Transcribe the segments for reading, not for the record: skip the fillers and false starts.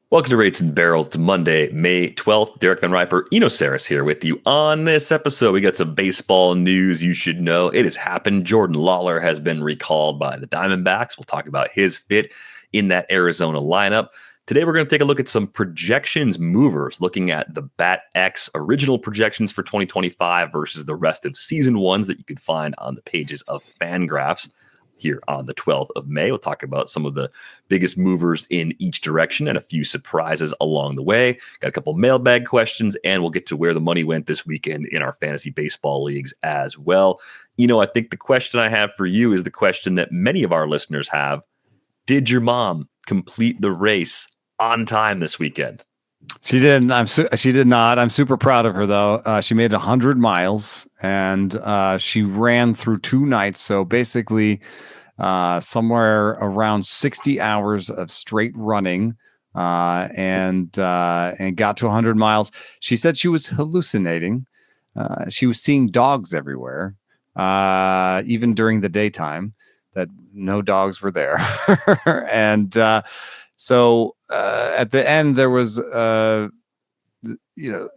Welcome to Rates and Barrels. It's Monday, May 12th. Derek Van Riper, Eno Saris here with you. On this episode, we got some baseball news you should know. It has happened. Jordan Lawlar has been recalled by the Diamondbacks. We'll talk about his fit in that Arizona lineup. Today, we're going to take a look at some projections movers, looking at the BatX original projections for 2025 versus the rest of season ones that you could find on the pages of Fangraphs. Here on the 12th of May. We'll talk about some of the biggest movers in each direction and a few surprises along the way. Got a couple mailbag questions, and we'll get to where the money went this weekend in our fantasy baseball leagues as well. I think the question I have for you is the question that many of our listeners have. Did your mom complete the race on time this weekend? She didn't. She did not. I'm super proud of her, though. She made 100 miles, and she ran through 2 nights. So basically, somewhere around 60 hours of straight running, and got to 100 miles. She said she was hallucinating. She was seeing dogs everywhere, even during the daytime. That no dogs were there, and so at the end, there was a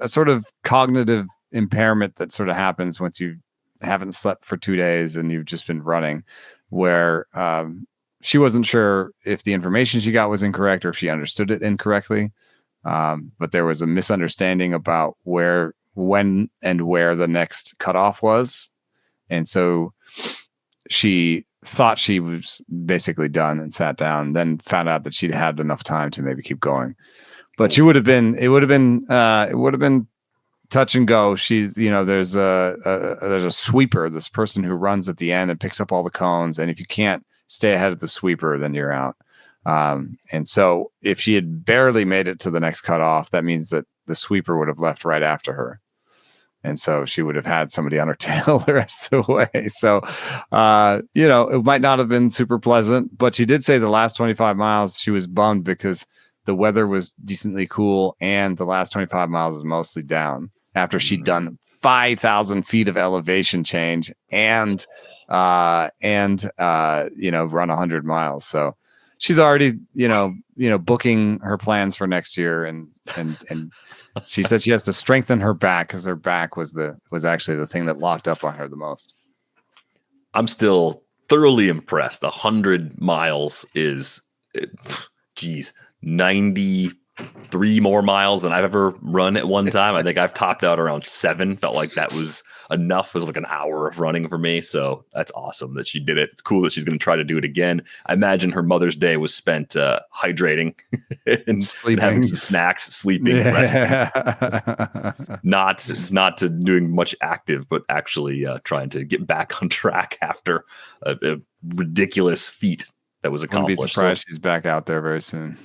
sort of cognitive impairment that sort of happens once you haven't slept for 2 days and you've just been running, where she wasn't sure if the information she got was incorrect or if she understood it incorrectly. But there was a misunderstanding about when and where the next cutoff was. And so she thought she was basically done and sat down, then found out that she'd had enough time to maybe keep going. But it would have been touch and go. There's a sweeper, this person who runs at the end and picks up all the cones. And if you can't stay ahead of the sweeper, then you're out. And so if she had barely made it to the next cutoff, that means that the sweeper would have left right after her. And so she would have had somebody on her tail the rest of the way. So, it might not have been super pleasant, but she did say the last 25 miles, she was bummed because the weather was decently cool and the last 25 miles is mostly down after she'd done 5,000 feet of elevation change and run 100 miles. So she's already, booking her plans for next year. And she said she has to strengthen her back because her back was actually the thing that locked up on her the most. I'm still thoroughly impressed. 100 miles is, 93 more miles than I've ever run at one time. I think I've topped out around 7. Felt like that was enough. It was like an hour of running for me. So that's awesome that she did it. It's cool that she's going to try to do it again. I imagine her Mother's Day was spent hydrating and sleeping, having some snacks, sleeping, resting. Not to doing much active, but actually trying to get back on track after a ridiculous feat that was accomplished. Wouldn't be surprised she's back out there very soon.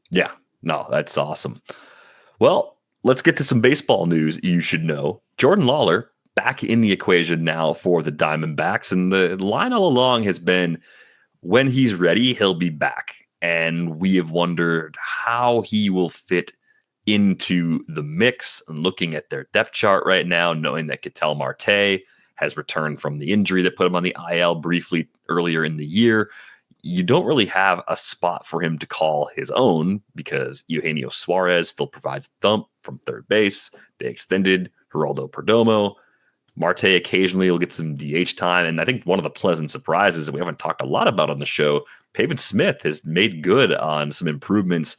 Yeah. No, that's awesome. Well, let's get to some baseball news you should know. Jordan Lawlar back in the equation now for the Diamondbacks. And the line all along has been, when he's ready, he'll be back. And we have wondered how he will fit into the mix. And looking at their depth chart right now, knowing that Ketel Marte has returned from the injury that put him on the IL briefly earlier in the year, you don't really have a spot for him to call his own because Eugenio Suarez still provides thump from third base. They extended Geraldo Perdomo. Marte occasionally will get some DH time. And I think one of the pleasant surprises that we haven't talked a lot about on the show, Pavin Smith has made good on some improvements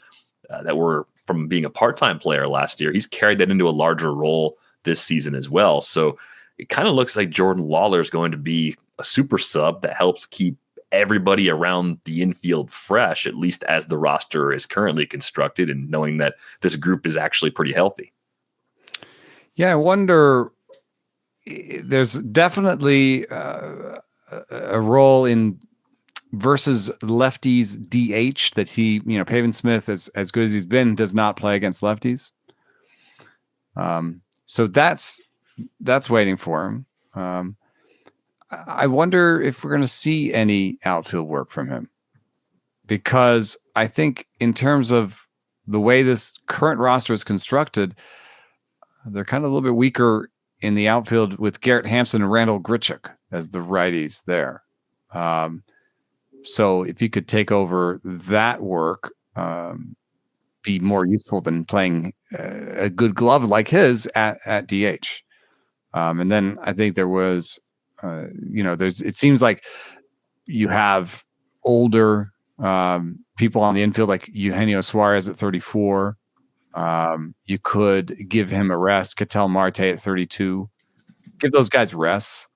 that were from being a part-time player last year. He's carried that into a larger role this season as well. So it kind of looks like Jordan Lawlar is going to be a super sub that helps keep everybody around the infield fresh, at least as the roster is currently constructed, and knowing that this group is actually pretty healthy. Yeah, I wonder, there's definitely a role in versus lefties DH that he, Pavin Smith, as good as he's been, does not play against lefties. So that's waiting for him. I wonder if we're going to see any outfield work from him, because I think in terms of the way this current roster is constructed, they're kind of a little bit weaker in the outfield with Garrett Hampson and Randall Grichuk as the righties there. So if he could take over that work, be more useful than playing a good glove like his at DH. And then I think there was, it seems like you have older people on the infield like Eugenio Suarez at 34. You could give him a rest. Ketel Marte at 32. Give those guys rests.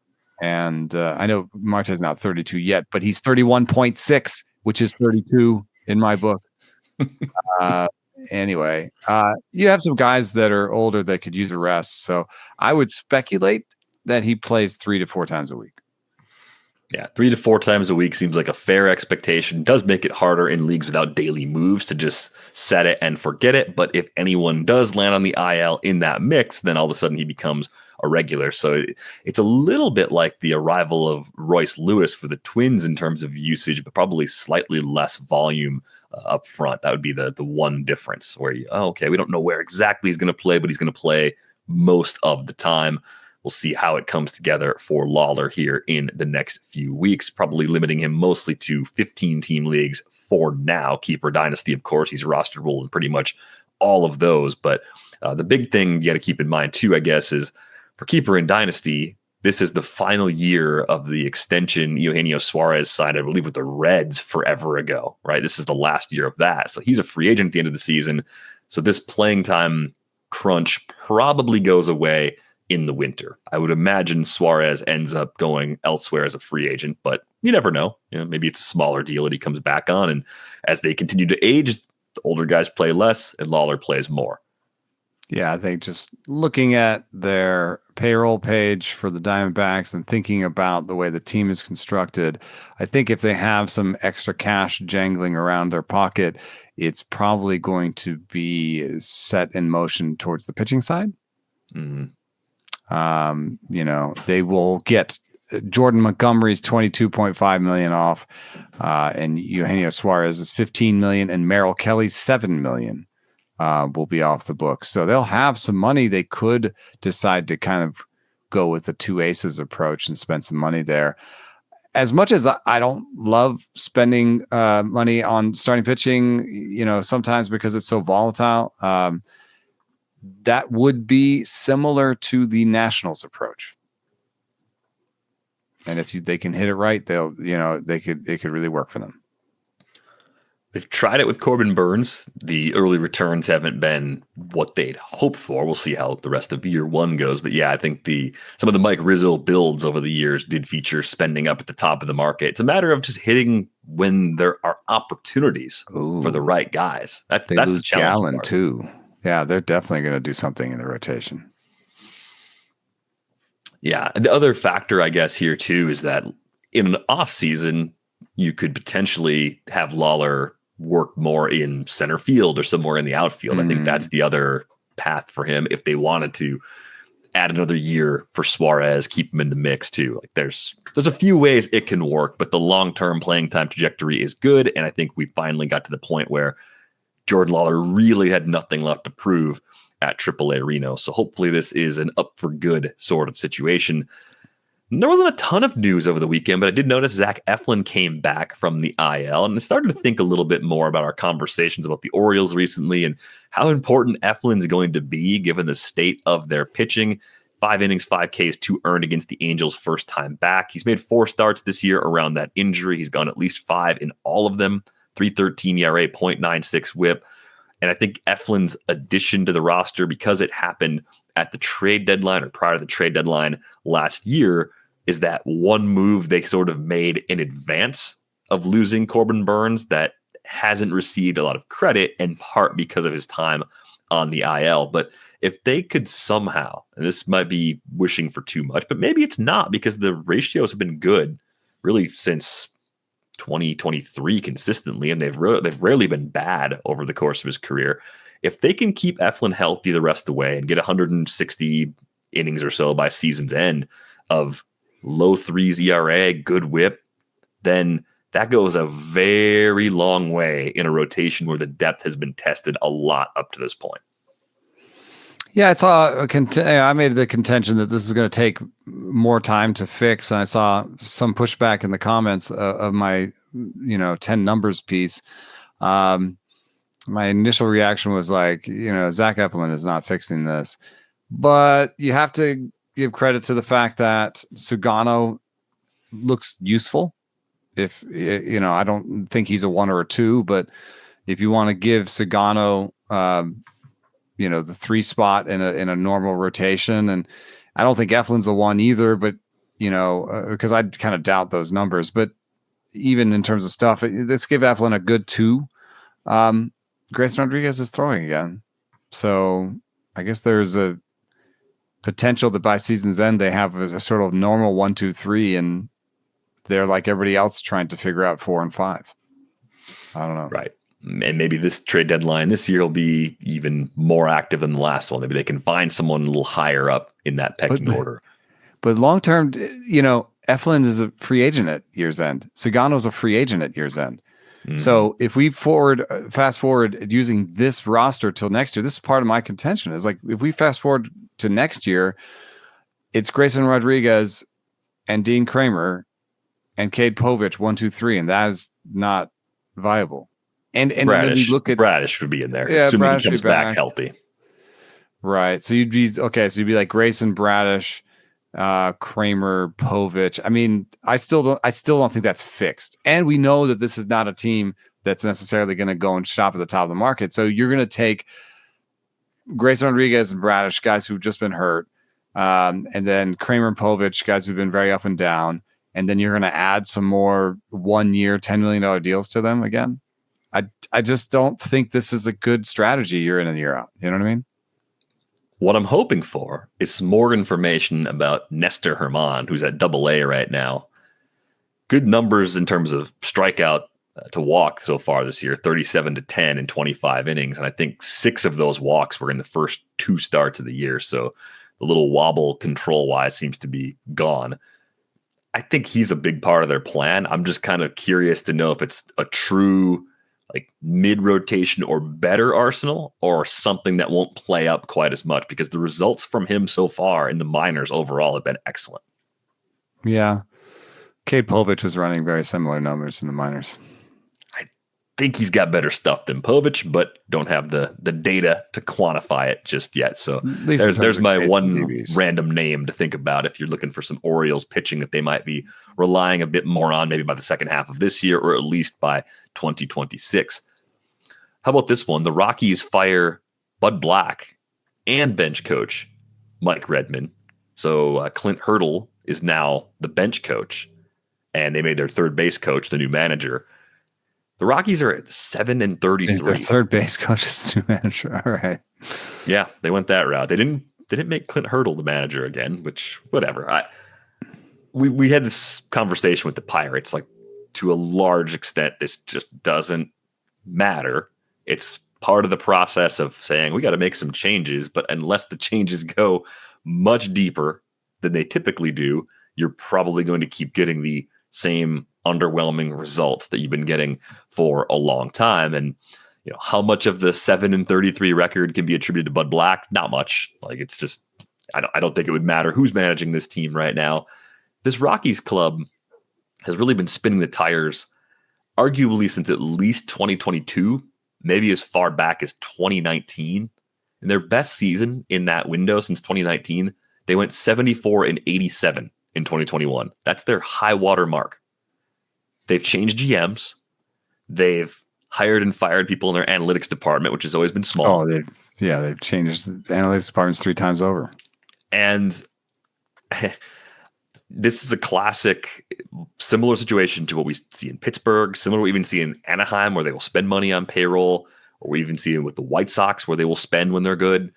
And I know Marte's not 32 yet, but he's 31.6, which is 32 in my book. Anyway, you have some guys that are older that could use a rest. So I would speculate that he plays 3 to 4 times a week. Yeah, 3 to 4 times a week seems like a fair expectation. Does make it harder in leagues without daily moves to just set it and forget it. But if anyone does land on the IL in that mix, then all of a sudden he becomes a regular. So it's a little bit like the arrival of Royce Lewis for the Twins in terms of usage, but probably slightly less volume up front. That would be the one difference where we don't know where exactly he's going to play, but he's going to play most of the time. We'll see how it comes together for Lawlar here in the next few weeks, probably limiting him mostly to 15-team leagues for now. Keeper Dynasty, of course, he's rosterable in pretty much all of those. But the big thing you got to keep in mind, too, I guess, is for Keeper in Dynasty, this is the final year of the extension Eugenio Suarez signed, I believe, with the Reds forever ago, right? This is the last year of that. So he's a free agent at the end of the season. So this playing time crunch probably goes away in the winter. I would imagine Suarez ends up going elsewhere as a free agent, but you never know. Maybe it's a smaller deal that he comes back on. And as they continue to age, the older guys play less and Lawlar plays more. Yeah, I think just looking at their payroll page for the Diamondbacks and thinking about the way the team is constructed, I think if they have some extra cash jangling around their pocket, it's probably going to be set in motion towards the pitching side. Mm-hmm. They will get Jordan Montgomery's $22.5 million off, and Eugenio Suarez is $15 million, and Merrill Kelly's $7 million will be off the books. So they'll have some money. They could decide to kind of go with the two aces approach and spend some money there. As much as I don't love spending money on starting pitching, sometimes because it's so volatile. That would be similar to the Nationals approach. And if they can hit it right, it could really work for them. They've tried it with Corbin Burns. The early returns haven't been what they'd hoped for. We'll see how the rest of year one goes. But yeah, I think some of the Mike Rizzo builds over the years did feature spending up at the top of the market. It's a matter of just hitting when there are opportunities for the right guys. That's the challenge. Gallen too. Yeah, they're definitely going to do something in the rotation. Yeah. And the other factor, I guess, here too, is that in an off season, you could potentially have Lawlar work more in center field or somewhere in the outfield. I think that's the other path for him if they wanted to add another year for Suarez, keep him in the mix too. Like there's a few ways it can work, but the long-term playing time trajectory is good. And I think we finally got to the point where Jordan Lawlar really had nothing left to prove at AAA Reno. So hopefully this is an up for good sort of situation. There wasn't a ton of news over the weekend, but I did notice Zach Eflin came back from the IL, and I started to think a little bit more about our conversations about the Orioles recently and how important Eflin's going to be given the state of their pitching. 5 innings, 5 Ks, 2 earned against the Angels first time back. He's made 4 starts this year around that injury. He's gone at least 5 in all of them. 3.13 ERA, 0.96 whip. And I think Eflin's addition to the roster, because it happened at the trade deadline or prior to the trade deadline last year, is that one move they sort of made in advance of losing Corbin Burns that hasn't received a lot of credit, in part because of his time on the IL. But if they could somehow, and this might be wishing for too much, but maybe it's not, because the ratios have been good really since 2023 consistently, and they've rarely been bad over the course of his career. If they can keep Eflin healthy the rest of the way and get 160 innings or so by season's end of low 3s ERA, good whip, then that goes a very long way in a rotation where the depth has been tested a lot up to this point. Yeah, I saw I made the contention that this is going to take more time to fix, and I saw some pushback in the comments of my 10 numbers piece. My initial reaction was like, Zach Eflin is not fixing this, but you have to give credit to the fact that Sugano looks useful. If I don't think he's a 1 or a 2, but if you want to give Sugano, the 3 spot in a normal rotation, and I don't think Eflin's a 1 either, but because I kind of doubt those numbers, but even in terms of stuff, let's give Eflin a good 2. Grayson Rodriguez is throwing again. So I guess there's a potential that by season's end, they have a sort of normal 1, 2, 3, and they're like everybody else trying to figure out 4 and 5. I don't know. Right. And maybe this trade deadline this year will be even more active than the last one. Maybe they can find someone a little higher up in that pecking order. But long-term, Eflin is a free agent at year's end. Sugano's a free agent at year's end. Mm-hmm. So if we fast forward using this roster till next year, this is part of my contention. Is like if we fast forward to next year, it's Grayson Rodriguez and Dean Kramer and Cade Povich 1, 2, 3, and that is not viable. And Bradish, then we look at Bradish would be in there, assuming Bradish he comes back healthy. Right. So you'd be like Grayson, Bradish, Kramer, Povich. I mean, I still don't think that's fixed. And we know that this is not a team that's necessarily going to go and shop at the top of the market. So you're going to take Grayson Rodriguez and Bradish, guys who've just been hurt, and then Kramer and Povich, guys who've been very up and down, and then you're going to add some more 1-year, $10 million deals to them again. I just don't think this is a good strategy year in and year out. You know what I mean? What I'm hoping for is some more information about Nestor Herman, who's at AA right now. Good numbers in terms of strikeout to walk so far this year, 37-10 in 25 innings. And I think 6 of those walks were in the first 2 starts of the year. So the little wobble control-wise seems to be gone. I think he's a big part of their plan. I'm just kind of curious to know if it's a true like mid-rotation or better arsenal or something that won't play up quite as much, because the results from him so far in the minors overall have been excellent. Yeah. Cade Povich was running very similar numbers in the minors. I think he's got better stuff than Povich, but don't have the data to quantify it just yet. So there's my one random name to think about if you're looking for some Orioles pitching that they might be relying a bit more on maybe by the second half of this year or at least by 2026. How about this one? The Rockies fire Bud Black and bench coach Mike Redmond. So Clint Hurdle is now the bench coach, and they made their third base coach the new manager. The Rockies are at 7-33. Their third base coach is the new manager. All right. Yeah, they went that route. They didn't make Clint Hurdle the manager again, which whatever. We had this conversation with the Pirates. Like, to a large extent, this just doesn't matter. It's part of the process of saying we got to make some changes, but unless the changes go much deeper than they typically do, you're probably going to keep getting the same underwhelming results that you've been getting for a long time. And how much of the 7-33 record can be attributed to Bud Black? Not much. Like, it's just, I don't think it would matter who's managing this team right now. This Rockies club has really been spinning the tires arguably since at least 2022, maybe as far back as 2019. In their best season in that window since 2019, they went 74-87 in 2021. That's their high water mark. They've changed GMs. They've hired and fired people in their analytics department, which has always been small. Oh, they've changed the analytics departments 3 times over. And this is a classic, similar situation to what we see in Pittsburgh, similar to what we even see in Anaheim, where they will spend money on payroll, or we even see it with the White Sox, where they will spend when they're good.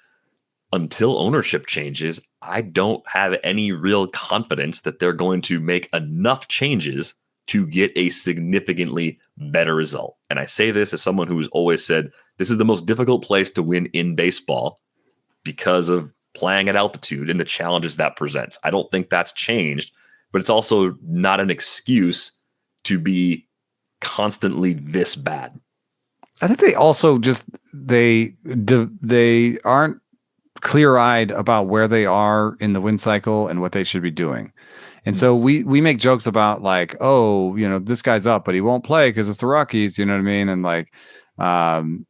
Until ownership changes, I don't have any real confidence that they're going to make enough changes to get a significantly better result. And I say this as someone who's always said this is the most difficult place to win in baseball because of playing at altitude and the challenges that presents. I don't think that's changed, but it's also not an excuse to be constantly this bad. I think they also just they aren't clear-eyed about where they are in the win cycle and what they should be doing. And so we make jokes about like, oh, this guy's up, but he won't play because it's the Rockies, you know what I mean? And like, The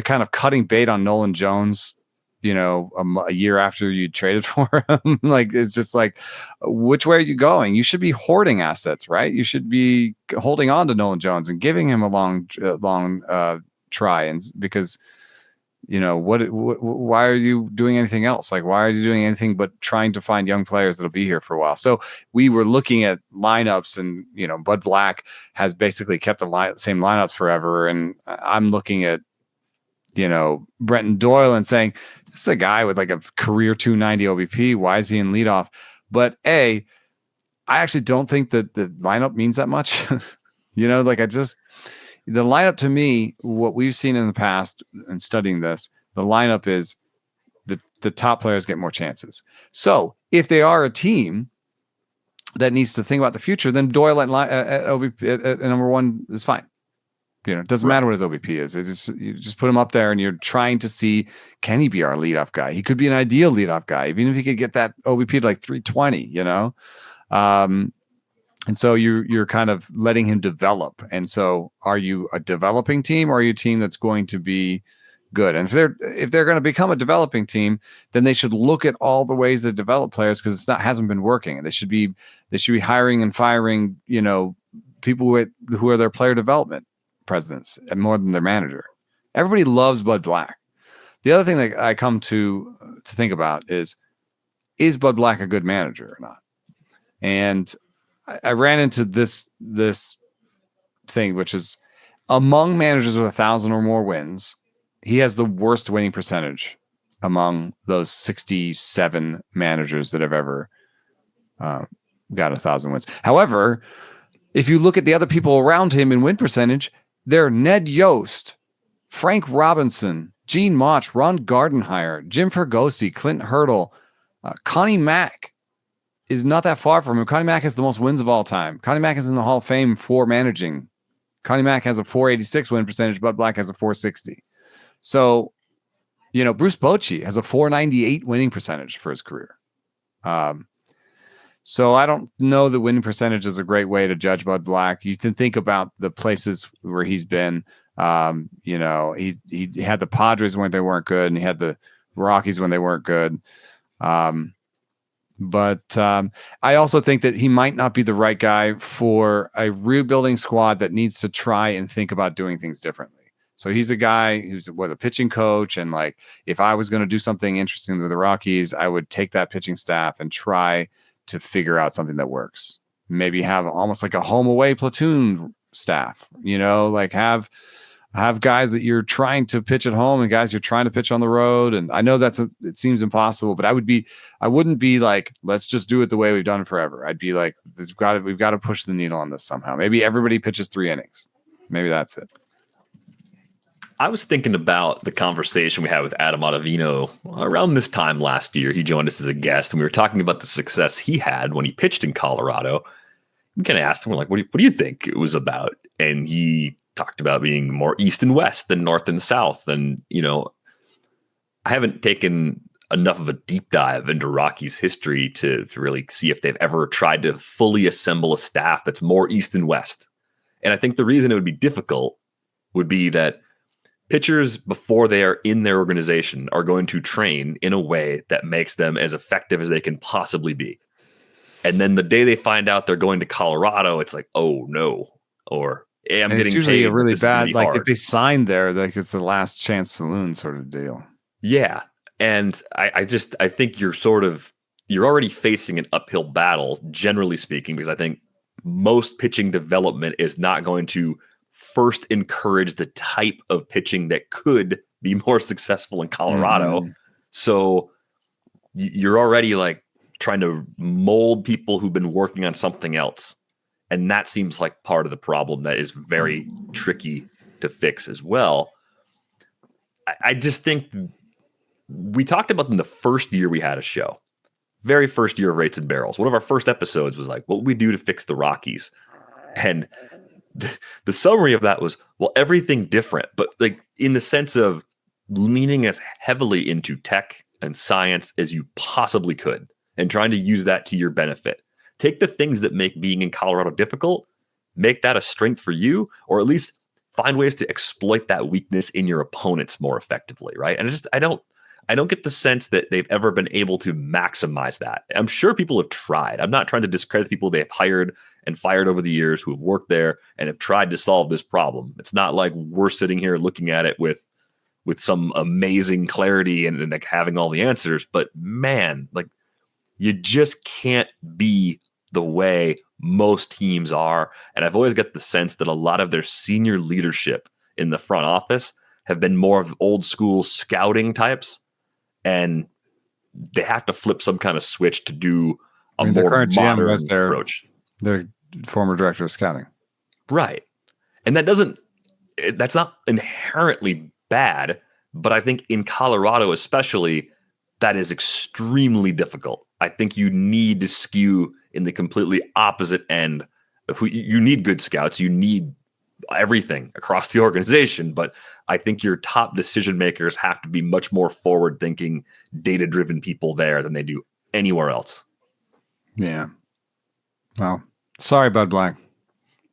kind of cutting bait on Nolan Jones, a year after you traded for him, like, it's just like, which way are you going? You should be hoarding assets, right? You should be holding on to Nolan Jones and giving him a long try, and because why are you doing anything else? Like, why are you doing anything but trying to find young players that'll be here for a while? So we were looking at lineups, and Bud Black has basically kept the same lineups forever, and I'm looking at Brenton Doyle and saying, this is a guy with like a career 290 OBP. Why is he in leadoff? But I actually don't think that the lineup means that much. The lineup to me, what we've seen in the past and studying this, the lineup is the top players get more chances. So if they are a team that needs to think about the future, then Doyle at OBP at number one is fine. It doesn't matter what his OBP is. You just put him up there, and you're trying to see, can he be our leadoff guy? He could be an ideal leadoff guy, even if he could get that OBP to like 320. And so you're kind of letting him develop. And so, are you a developing team, or are you a team that's going to be good? And if they're going to become a developing team, then they should look at all the ways to develop players, because hasn't been working. And they should be hiring and firing people who are their player development presidents, and more than their manager. Everybody loves Bud Black. The other thing that I come to think about is Bud Black a good manager or not? And I ran into this thing, which is, among managers with 1,000 or more wins, he has the worst winning percentage among those 67 managers that have ever got 1,000 wins. However, if you look at the other people around him in win percentage, they're Ned Yost, Frank Robinson, Gene Mauch, Ron Gardenhire, Jim Fergosi, Clint Hurdle, Connie Mack is not that far from him. Connie Mack has the most wins of all time. Connie Mack is in the Hall of Fame for managing. Connie Mack has a 486 win percentage. Bud Black has a 460. So, Bruce Bochy has a 498 winning percentage for his career. So I don't know that winning percentage is a great way to judge Bud Black. You can think about the places where he's been. He had the Padres when they weren't good, and he had the Rockies when they weren't good. But I also think that he might not be the right guy for a rebuilding squad that needs to try and think about doing things differently. So he's a guy who's a pitching coach, and like, if I was going to do something interesting with the Rockies, I would take that pitching staff and try to figure out something that works. Maybe have almost like a home away platoon staff, like have guys that you're trying to pitch at home and guys you're trying to pitch on the road. And I know it seems impossible, but I wouldn't be like, let's just do it the way we've done it forever. I'd be like, we've got to push the needle on this somehow. Maybe everybody pitches 3 innings. Maybe that's it. I was thinking about the conversation we had with Adam Ottavino around this time last year. He joined us as a guest, and we were talking about the success he had when he pitched in Colorado. We kind of asked him, we're like, what do you think it was about? And he talked about being more east and west than north and south. And, I haven't taken enough of a deep dive into Rockies history to really see if they've ever tried to fully assemble a staff that's more east and west. And I think the reason it would be difficult would be that pitchers, before they are in their organization, are going to train in a way that makes them as effective as they can possibly be. And then the day they find out they're going to Colorado, it's like, oh no. Or, hey, I'm getting usually paid, a really bad, like hard. If they sign there, like it's the last chance saloon sort of deal. Yeah. And I think you're already facing an uphill battle, generally speaking, because I think most pitching development is not going to first encourage the type of pitching that could be more successful in Colorado. Mm-hmm. So you're already like trying to mold people who've been working on something else. And that seems like part of the problem that is very tricky to fix as well. I just think we talked about in the first year we had a show, very first year of Rates and Barrels. One of our first episodes was like, what would we do to fix the Rockies? And the summary of that was, well, everything different, but like in the sense of leaning as heavily into tech and science as you possibly could and trying to use that to your benefit. Take the things that make being in Colorado difficult, make that a strength for you, or at least find ways to exploit that weakness in your opponents more effectively, right? And I don't get the sense that they've ever been able to maximize that. I'm sure people have tried. I'm not trying to discredit people they've hired and fired over the years who have worked there and have tried to solve this problem. It's not like we're sitting here looking at it with some amazing clarity and like having all the answers. But man, like you just can't be the way most teams are. And I've always got the sense that a lot of their senior leadership in the front office have been more of old school scouting types. And they have to flip some kind of switch to do a more current modern GM was approach. Their former director of scouting. Right. And that's not inherently bad, but I think in Colorado especially, that is extremely difficult. I think you need to skew in the completely opposite end. You need good scouts. You need everything across the organization, but I think your top decision makers have to be much more forward-thinking, data-driven people there than they do anywhere else. Yeah. Well, sorry, Bud Black.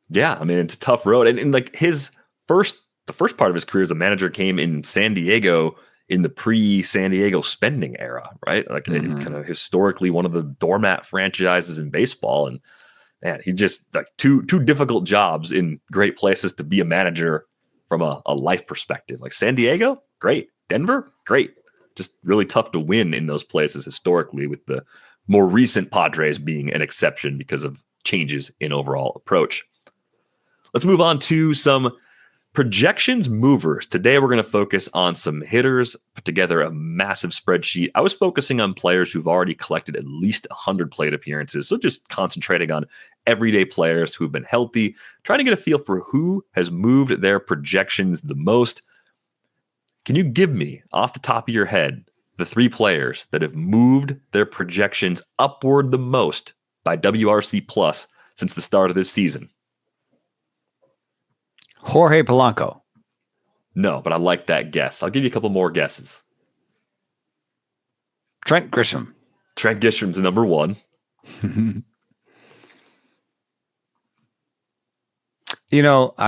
Yeah, I mean, it's a tough road. And like the first part of his career as a manager came in San Diego in the pre-San Diego spending era, right? Like kind of historically one of the doormat franchises in baseball. And man, he just like two difficult jobs in great places to be a manager from a life perspective. Like San Diego, great. Denver, great. Just really tough to win in those places historically, with the more recent Padres being an exception because of changes in overall approach. Let's move on to some projections movers. Today, we're going to focus on some hitters, put together a massive spreadsheet. I was focusing on players who've already collected at least 100 plate appearances. So just concentrating on everyday players who've been healthy, trying to get a feel for who has moved their projections the most. Can you give me, off the top of your head, the 3 players that have moved their projections upward the most by WRC Plus since the start of this season? Jorge Polanco. No, but I like that guess. I'll give you a couple more guesses. Trent Grisham. Trent Grisham's number 1. I'm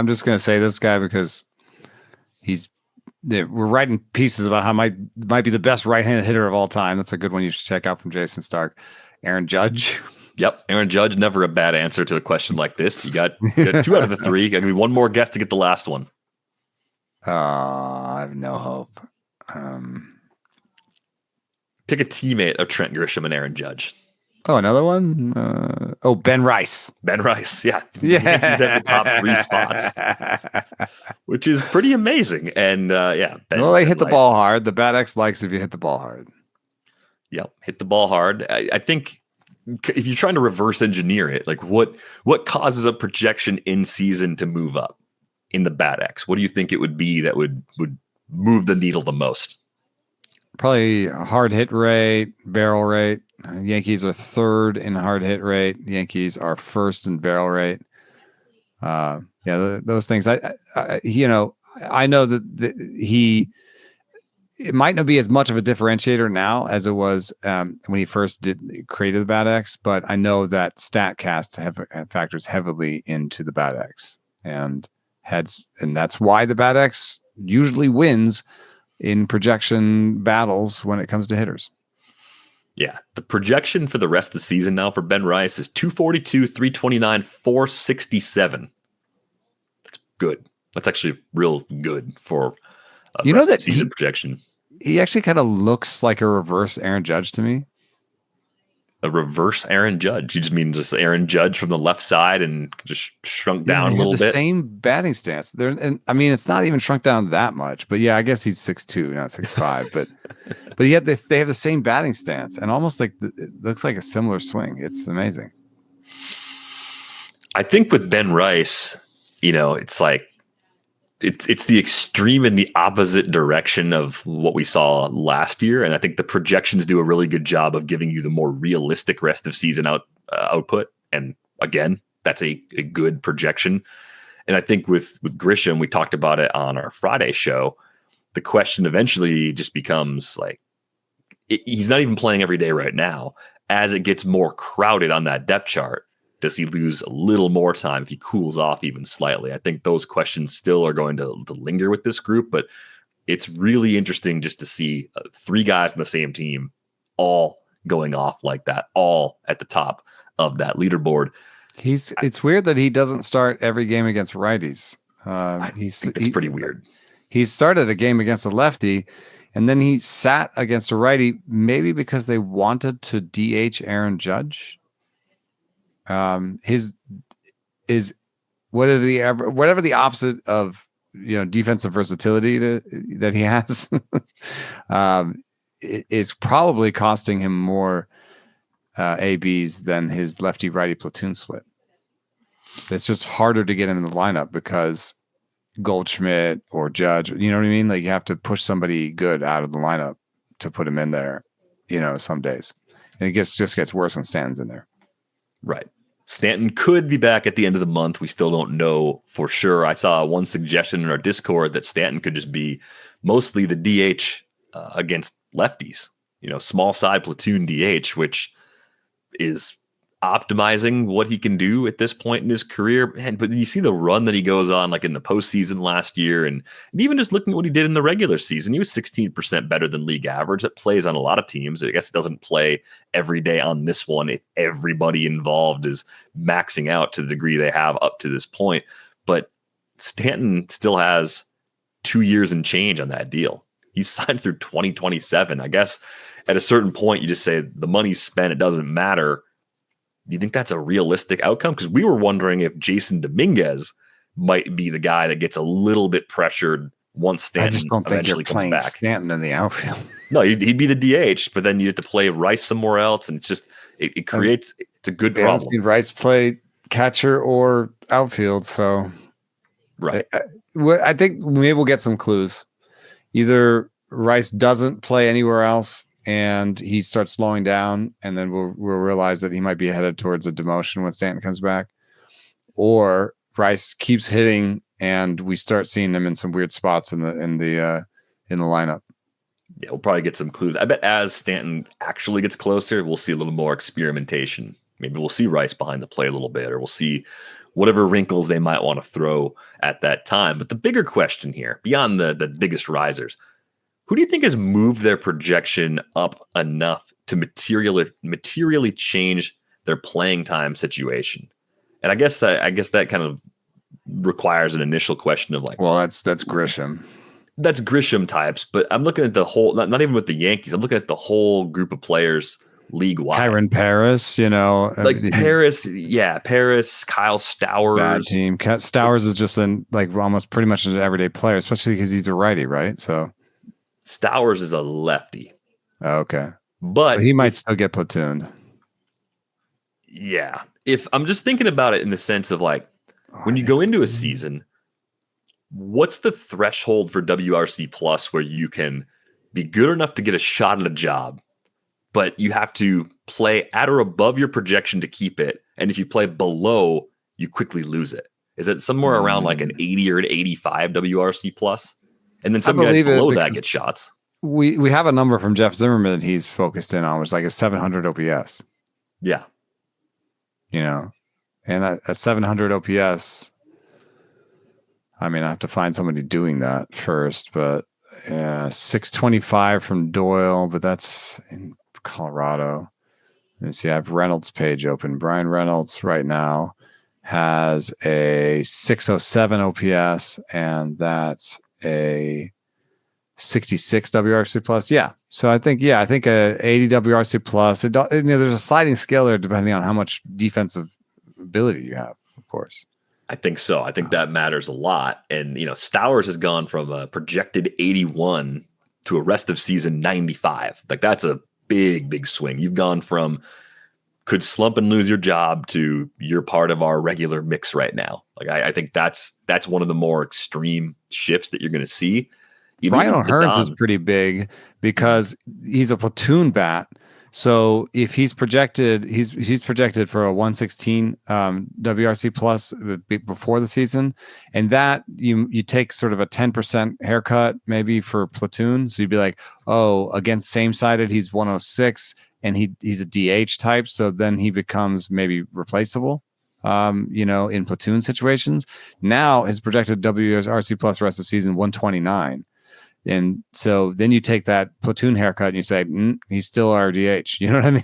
just going to say this guy because we're writing pieces about how might be the best right-handed hitter of all time. That's a good one you should check out from Jason Stark. Aaron Judge. Yep, Aaron Judge, never a bad answer to a question like this. You got 2 out of the 3. Got to be one more guess to get the last one. I have no hope. Pick a teammate of Trent Grisham and Aaron Judge. Oh, another one? Ben Rice. Ben Rice, yeah. Yeah. He's at the top 3 spots, which is pretty amazing. And they hit the ball hard. The Bat X likes if you hit the ball hard. Yep, hit the ball hard. I think if you're trying to reverse engineer it, like what causes a projection in season to move up in the Bat X? What do you think it would be that would move the needle the most? Probably hard hit rate, barrel rate. Yankees are 3rd in hard hit rate. Yankees are 1st in barrel rate. Those things. I know that it might not be as much of a differentiator now as it was when he first created the Bat X, but I know that StatCast factors heavily into the Bat X, and that's why the Bat X usually wins in projection battles when it comes to hitters. Yeah, the projection for the rest of the season now for Ben Rice is 242, 329, 467. That's good. That's actually real good for that season projection. He actually kind of looks like a reverse Aaron Judge to me. A reverse Aaron Judge? You just mean just Aaron Judge from the left side and just shrunk down a little bit? The same batting stance. It's not even shrunk down that much. But yeah, I guess he's 6'2", not 6'5". But yet they have the same batting stance and almost like it looks like a similar swing. It's amazing. I think with Ben Rice, it's like it's the extreme in the opposite direction of what we saw last year. And I think the projections do a really good job of giving you the more realistic rest of season output. And again, that's a good projection. And I think with Grisham, we talked about it on our Friday show. The question eventually just becomes like, he's not even playing every day right now. As it gets more crowded on that depth chart, Does he lose a little more time if he cools off even slightly? I think those questions still are going to linger with this group, but it's really interesting just to see 3 guys on the same team all going off like that, all at the top of that leaderboard. It's weird that he doesn't start every game against righties. I think that's pretty weird. He started a game against a lefty, and then he sat against a righty, maybe because they wanted to DH Aaron Judge. His is whatever the opposite of defensive versatility that he has. It's probably costing him more ABs than his lefty righty platoon split. It's just harder to get him in the lineup because Goldschmidt or Judge, you know what I mean? Like you have to push somebody good out of the lineup to put him in there, some days. And it just gets worse when Stanton's in there. Right. Stanton could be back at the end of the month. We still don't know for sure. I saw one suggestion in our Discord that Stanton could just be mostly the DH against lefties, small side platoon DH, which is optimizing what he can do at this point in his career. But you see the run that he goes on, like in the postseason last year, and even just looking at what he did in the regular season, he was 16% better than league average. That plays on a lot of teams. I guess it doesn't play every day on this one if everybody involved is maxing out to the degree they have up to this point. But Stanton still has 2 years and change on that deal. He's signed through 2027. I guess at a certain point, you just say the money's spent. It doesn't matter. Do you think that's a realistic outcome? Because we were wondering if Jason Dominguez might be the guy that gets a little bit pressured once Stanton I just don't think you're playing back. Stanton in the outfield. No, he'd be the DH, but then you have to play Rice somewhere else, and it's just it creates it's a good problem. Seen Rice play catcher or outfield, so right. I think maybe we'll get some clues. Either Rice doesn't play anywhere else and he starts slowing down, and then we'll realize that he might be headed towards a demotion when Stanton comes back, or Rice keeps hitting and we start seeing him in some weird spots in the lineup. Yeah, we'll probably get some clues. I bet as Stanton actually gets closer, we'll see a little more experimentation. Maybe we'll see Rice behind the plate a little bit, or we'll see whatever wrinkles they might want to throw at that time. But the bigger question here, beyond the biggest risers, who do you think has moved their projection up enough to materially change their playing time situation? And I guess that kind of requires an initial question of like, well, that's Grisham. That's Grisham types, but I'm looking at the whole, not even with the Yankees. I'm looking at the whole group of players league-wide. Kyron Paris, like Paris, Kyle Stowers. Bad team. Stowers is just almost pretty much an everyday player, especially because he's a righty, right? So Stowers is a lefty. Okay. But so he might still get platooned. Yeah. If I'm just thinking about it in the sense of like, when you go into a season, what's the threshold for WRC plus where you can be good enough to get a shot at a job, but you have to play at or above your projection to keep it? And if you play below, you quickly lose it. Is it somewhere around like an 80 or an 85 WRC plus? And then some guys below that get shots. We have a number from Jeff Zimmerman that he's focused in on, which is like a 700 OPS. Yeah. And at 700 OPS, I mean, I have to find somebody doing that first, but 625 from Doyle, but that's in Colorado. Let me see. I have Reynolds' page open. Brian Reynolds right now has a 607 OPS, and that's a 66 WRC plus. Yeah. So I think a 80 WRC plus. There's a sliding scale there depending on how much defensive ability you have, of course. I think so. I think that matters a lot. And, Stowers has gone from a projected 81 to a rest of season 95. Like that's a big, big swing. You've gone from could slump and lose your job to you're part of our regular mix right now. Like I think that's one of the more extreme shifts that you're going to see. Ryan O'Hearns is pretty big because he's a platoon bat. So if he's projected, he's projected for a 116 WRC plus before the season, and that you take sort of a 10% haircut maybe for platoon. So you'd be like, oh, against same sided, he's 106, and he's a DH type. So then he becomes maybe replaceable. in platoon situations. Now his projected WRC plus rest of season 129. And so then you take that platoon haircut and you say, he's still RDH. You know what I mean?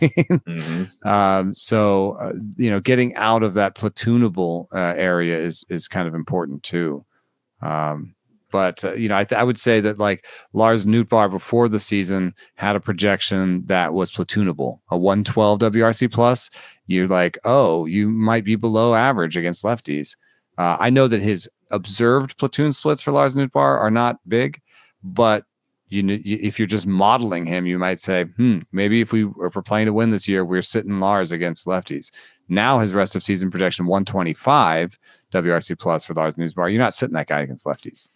Mm-hmm. Getting out of that platoonable area is kind of important too. But I would say that like Lars Nootbaar before the season had a projection that was platoonable, a 112 WRC plus. You're like, oh, you might be below average against lefties. I know that his observed platoon splits for Lars Nootbaar are not big, but if you're just modeling him, you might say, maybe if we're playing to win this year, we're sitting Lars against lefties. Now his rest of season projection 125 WRC plus for Lars Nootbaar. You're not sitting that guy against lefties.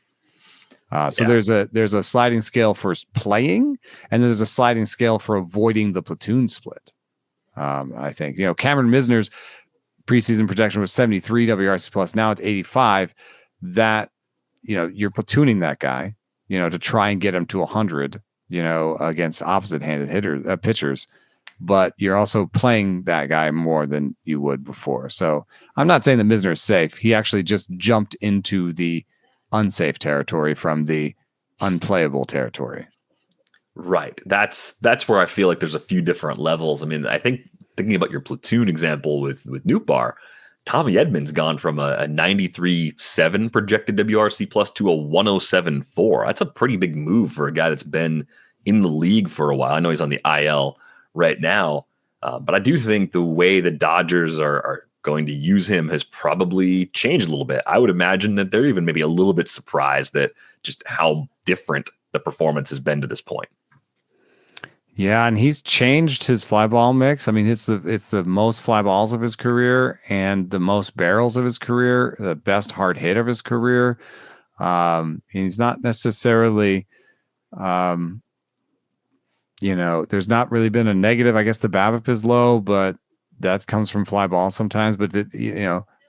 There's a sliding scale for playing, and there's a sliding scale for avoiding the platoon split. I think Cameron Misner's preseason projection was 73 WRC plus. Now it's 85. That you're platooning that guy, to try and get him to 100, against opposite-handed pitchers. But you're also playing that guy more than you would before. So I'm not saying that Misner is safe. He actually just jumped into the unsafe territory from the unplayable territory. Right. That's where I feel like there's a few different levels. I mean, I think thinking about your platoon example with Nootbaar, Tommy Edman's gone from a 93.7 projected WRC plus to a 107.4. That's a pretty big move for a guy that's been in the league for a while. I know he's on the IL right now, but I do think the way the Dodgers are going to use him has probably changed a little bit. I would imagine that they're even maybe a little bit surprised at just how different the performance has been to this point. Yeah, and he's changed his fly ball mix. I mean, it's the most fly balls of his career and the most barrels of his career, the best hard hit of his career. He's not necessarily, there's not really been a negative. I guess the BABIP is low, but that comes from fly balls sometimes. But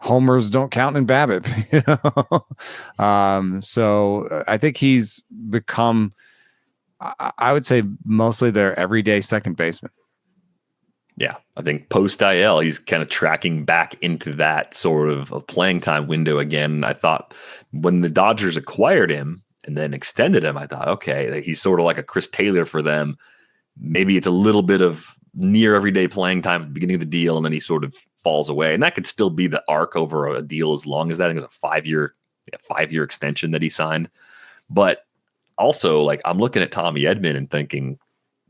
homers don't count in BABIP. So I think he's become, I would say, mostly their everyday second baseman. Yeah, I think post IL, he's kind of tracking back into that sort of a playing time window again. I thought when the Dodgers acquired him and then extended him, I thought, okay, he's sort of like a Chris Taylor for them. Maybe it's a little bit of near everyday playing time at the beginning of the deal, and then he sort of falls away. And that could still be the arc over a deal as long as that. I think it was a 5-year extension that he signed. But also, like, I'm looking at Tommy Edman and thinking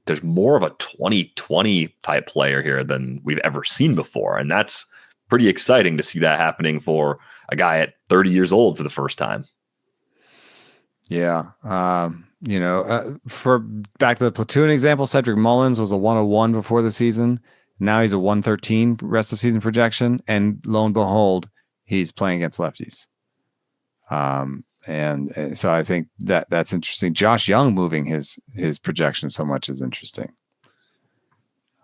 there's more of a 2020 type player here than we've ever seen before. And that's pretty exciting to see that happening for a guy at 30 years old for the first time. Yeah. For back to the platoon example, Cedric Mullins was a 101 before the season. Now he's a 113 rest of season projection. And lo and behold, he's playing against lefties. And so I think that's interesting. Josh Young moving his projection so much is interesting.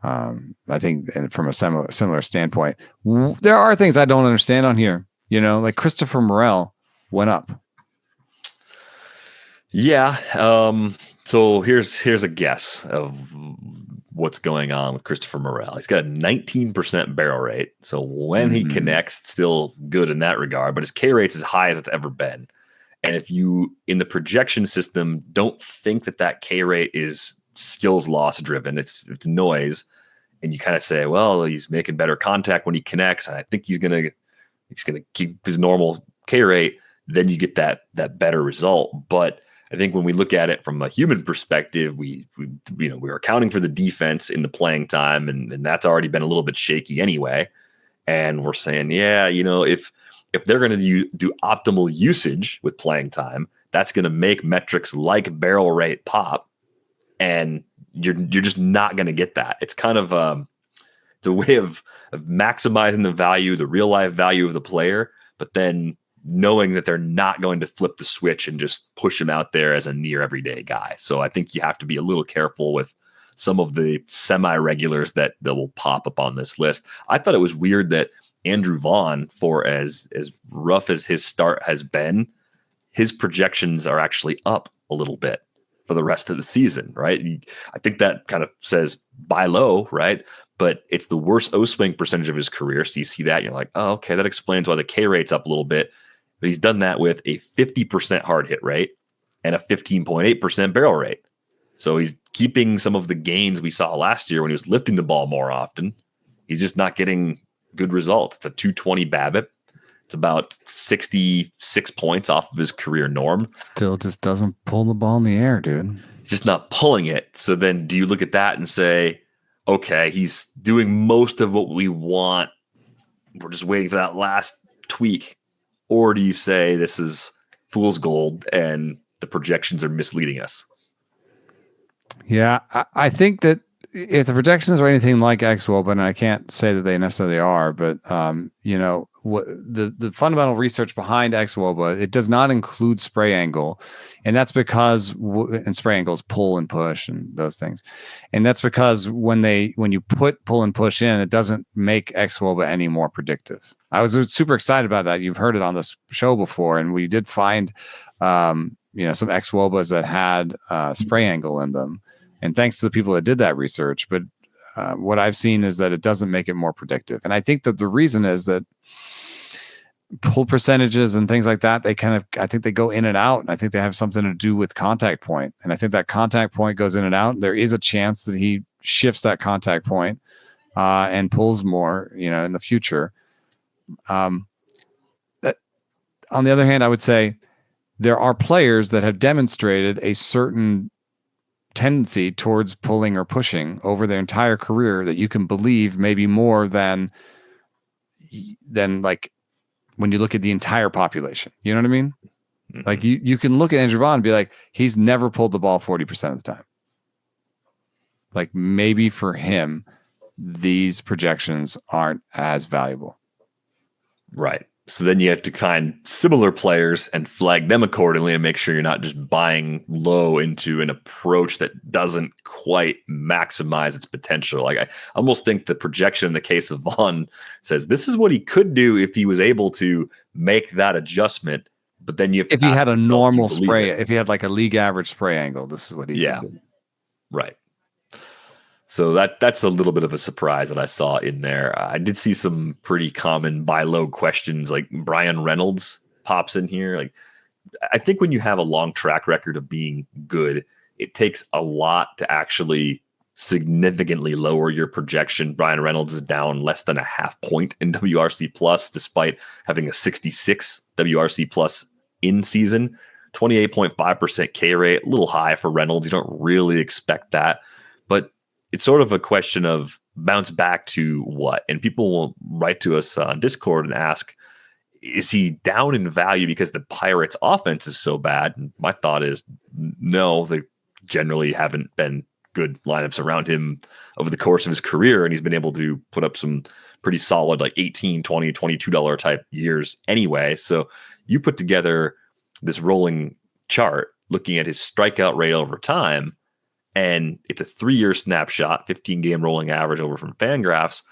I think, and from a similar standpoint, there are things I don't understand on here. Like Christopher Morel went up. Yeah. So here's a guess of what's going on with Christopher Morel. He's got a 19% barrel rate. So when he connects, still good in that regard, but his K rate's as high as it's ever been. And if you, in the projection system, don't think that K rate is skills loss driven, it's noise, and you kind of say, well, he's making better contact when he connects, and I think he's gonna keep his normal K rate, then you get that better result. But I think when we look at it from a human perspective, we are accounting for the defense in the playing time, and that's already been a little bit shaky anyway. And we're saying, if they're going to do optimal usage with playing time, that's going to make metrics like barrel rate pop, and you're just not going to get that. It's kind of it's a way of maximizing the real life value of the player, but then knowing that they're not going to flip the switch and just push him out there as a near everyday guy. So I think you have to be a little careful with some of the semi-regulars that will pop up on this list. I thought it was weird that Andrew Vaughn, for as rough as his start has been, his projections are actually up a little bit for the rest of the season, right? I think that kind of says buy low, right? But it's the worst O-swing percentage of his career. So you see that, and you're like, oh, okay, that explains why the K rate's up a little bit. But he's done that with a 50% hard hit rate and a 15.8% barrel rate. So he's keeping some of the gains we saw last year when he was lifting the ball more often. He's just not getting good results. It's a 220 BABIP. It's about 66 points off of his career norm. Still just doesn't pull the ball in the air, dude. He's just not pulling it. So then do you look at that and say, okay, he's doing most of what we want. We're just waiting for that last tweak. Or do you say this is fool's gold and the projections are misleading us? Yeah, I think that if the projections are anything like xwOBA, and I can't say that they necessarily are, but the fundamental research behind xwOBA, it does not include spray angle, and that's because and spray angles pull and push and those things, and that's because when you put pull and push in, it doesn't make xwOBA any more predictive. I was super excited about that. You've heard it on this show before, and we did find some xwOBAs that had spray angle in them. And thanks to the people that did that research, but what I've seen is that it doesn't make it more predictive. And I think that the reason is that pull percentages and things like that, I think they go in and out. And I think they have something to do with contact point. And I think that contact point goes in and out. There is a chance that he shifts that contact point and pulls more, in the future. On the other hand, I would say there are players that have demonstrated a certain tendency towards pulling or pushing over their entire career that you can believe maybe more than like when you look at the entire population. You know what I mean? Mm-hmm. Like you can look at Andrew Vaughn and be like, he's never pulled the ball 40% of the time. Like maybe for him, these projections aren't as valuable. Right. So then you have to find similar players and flag them accordingly and make sure you're not just buying low into an approach that doesn't quite maximize its potential. Like I almost think the projection in the case of Vaughn says this is what he could do if he was able to make that adjustment. But then if he had a normal spray, if he had like a league average spray angle, this is what he could do. Right. So that's a little bit of a surprise that I saw in there. I did see some pretty common buy low questions, like Brian Reynolds pops in here. Like, I think when you have a long track record of being good, it takes a lot to actually significantly lower your projection. Brian Reynolds is down less than a half point in WRC plus, despite having a 66 WRC plus in season, 28.5% K rate, a little high for Reynolds. You don't really expect that, but it's sort of a question of bounce back to what? And people will write to us on Discord and ask, is he down in value because the Pirates offense is so bad? And my thought is no, they generally haven't been good lineups around him over the course of his career. And he's been able to put up some pretty solid, like $18, $20, $22 type years anyway. So you put together this rolling chart looking at his strikeout rate over time, and it's a 3-year snapshot, 15-game rolling average over from Fangraphs.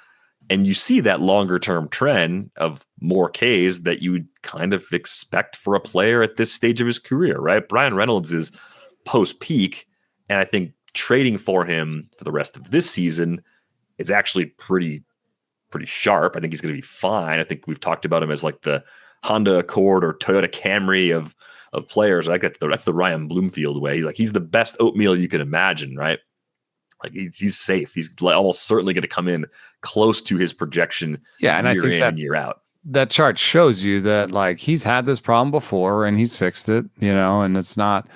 And you see that longer-term trend of more Ks that you would kind of expect for a player at this stage of his career, right? Brian Reynolds is post-peak, and I think trading for him for the rest of this season is actually pretty sharp. I think he's going to be fine. I think we've talked about him as like the Honda Accord or Toyota Camry of players. Like that's the Ryan Bloomfield way. He's the best oatmeal you can imagine, right? Like he's safe. He's almost certainly going to come in close to his projection. Yeah, and I think in and year out. That chart shows you that like he's had this problem before and he's fixed it. And it's not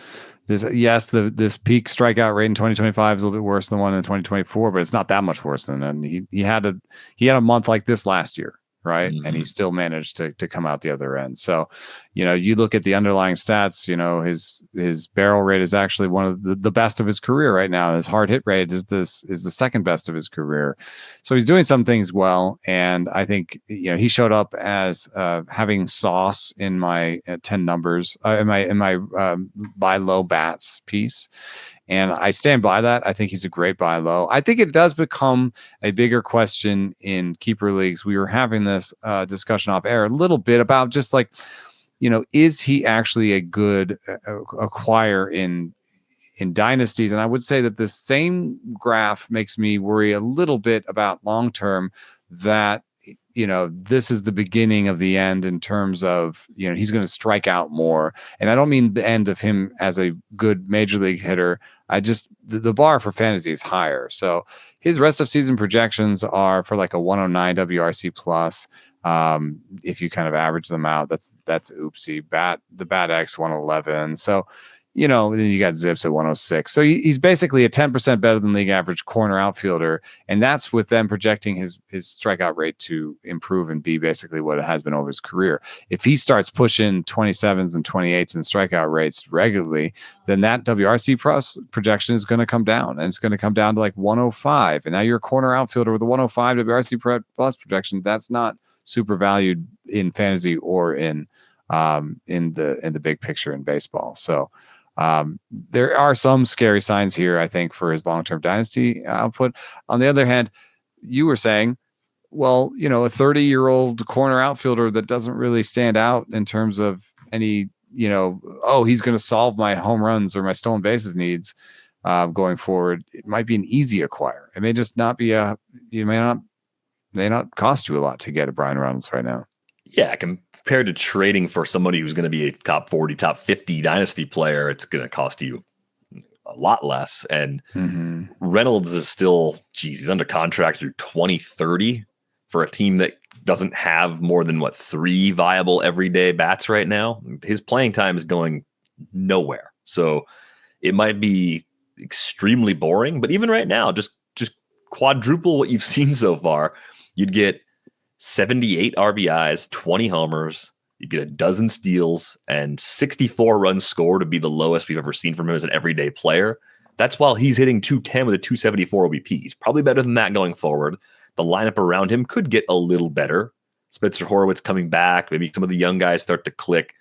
this. Yes, this peak strikeout rate in 2025 is a little bit worse than one in 2024, but it's not that much worse than that. He had a month like this last year. Right. Mm-hmm. And he still managed to come out the other end. So, you look at the underlying stats, his barrel rate is actually one of the best of his career right now. His hard hit rate is the second best of his career. So he's doing some things well. And I think, he showed up as having sauce in my 10 numbers, in my buy low bats piece. And I stand by that. I think he's a great buy low. I think it does become a bigger question in keeper leagues. We were having this discussion off air a little bit about just like, is he actually a good acquire in in dynasties. And I would say that this same graph makes me worry a little bit about long term, that this is the beginning of the end in terms of, he's going to strike out more. And I don't mean the end of him as a good major league hitter. I just, the bar for fantasy is higher. So his rest of season projections are for like a 109 WRC plus. If you kind of average them out, that's oopsie. The bat X 111. So, then you got Zips at 106. So he's basically a 10% better than league average corner outfielder. And that's with them projecting his strikeout rate to improve and be basically what it has been over his career. If he starts pushing 27s and 28s and strikeout rates regularly, then that WRC projection is going to come down, and it's going to come down to like 105. And now you're a corner outfielder with a 105 WRC plus projection. That's not super valued in fantasy or in the big picture in baseball. So, there are some scary signs here, I think, for his long-term dynasty output. On the other hand, you were saying, well, a 30-year-old corner outfielder that doesn't really stand out in terms of any, he's going to solve my home runs or my stolen bases needs going forward. It might be an easy acquire. It may just not be may not cost you a lot to get a Brian Reynolds right now. Yeah, compared to trading for somebody who's going to be a top 40, top 50 dynasty player, it's going to cost you a lot less. And Reynolds is still, he's under contract through 2030 for a team that doesn't have more than 3 viable everyday bats right now. His playing time is going nowhere. So it might be extremely boring, but even right now, just quadruple what you've seen so far. You'd get 78 RBIs, 20 homers. You get a dozen steals and 64 runs scored to be the lowest we've ever seen from him as an everyday player. That's while he's hitting 210 with a 274 OBP. He's probably better than that going forward. The lineup around him could get a little better. Spencer Horwitz coming back. Maybe some of the young guys start to click.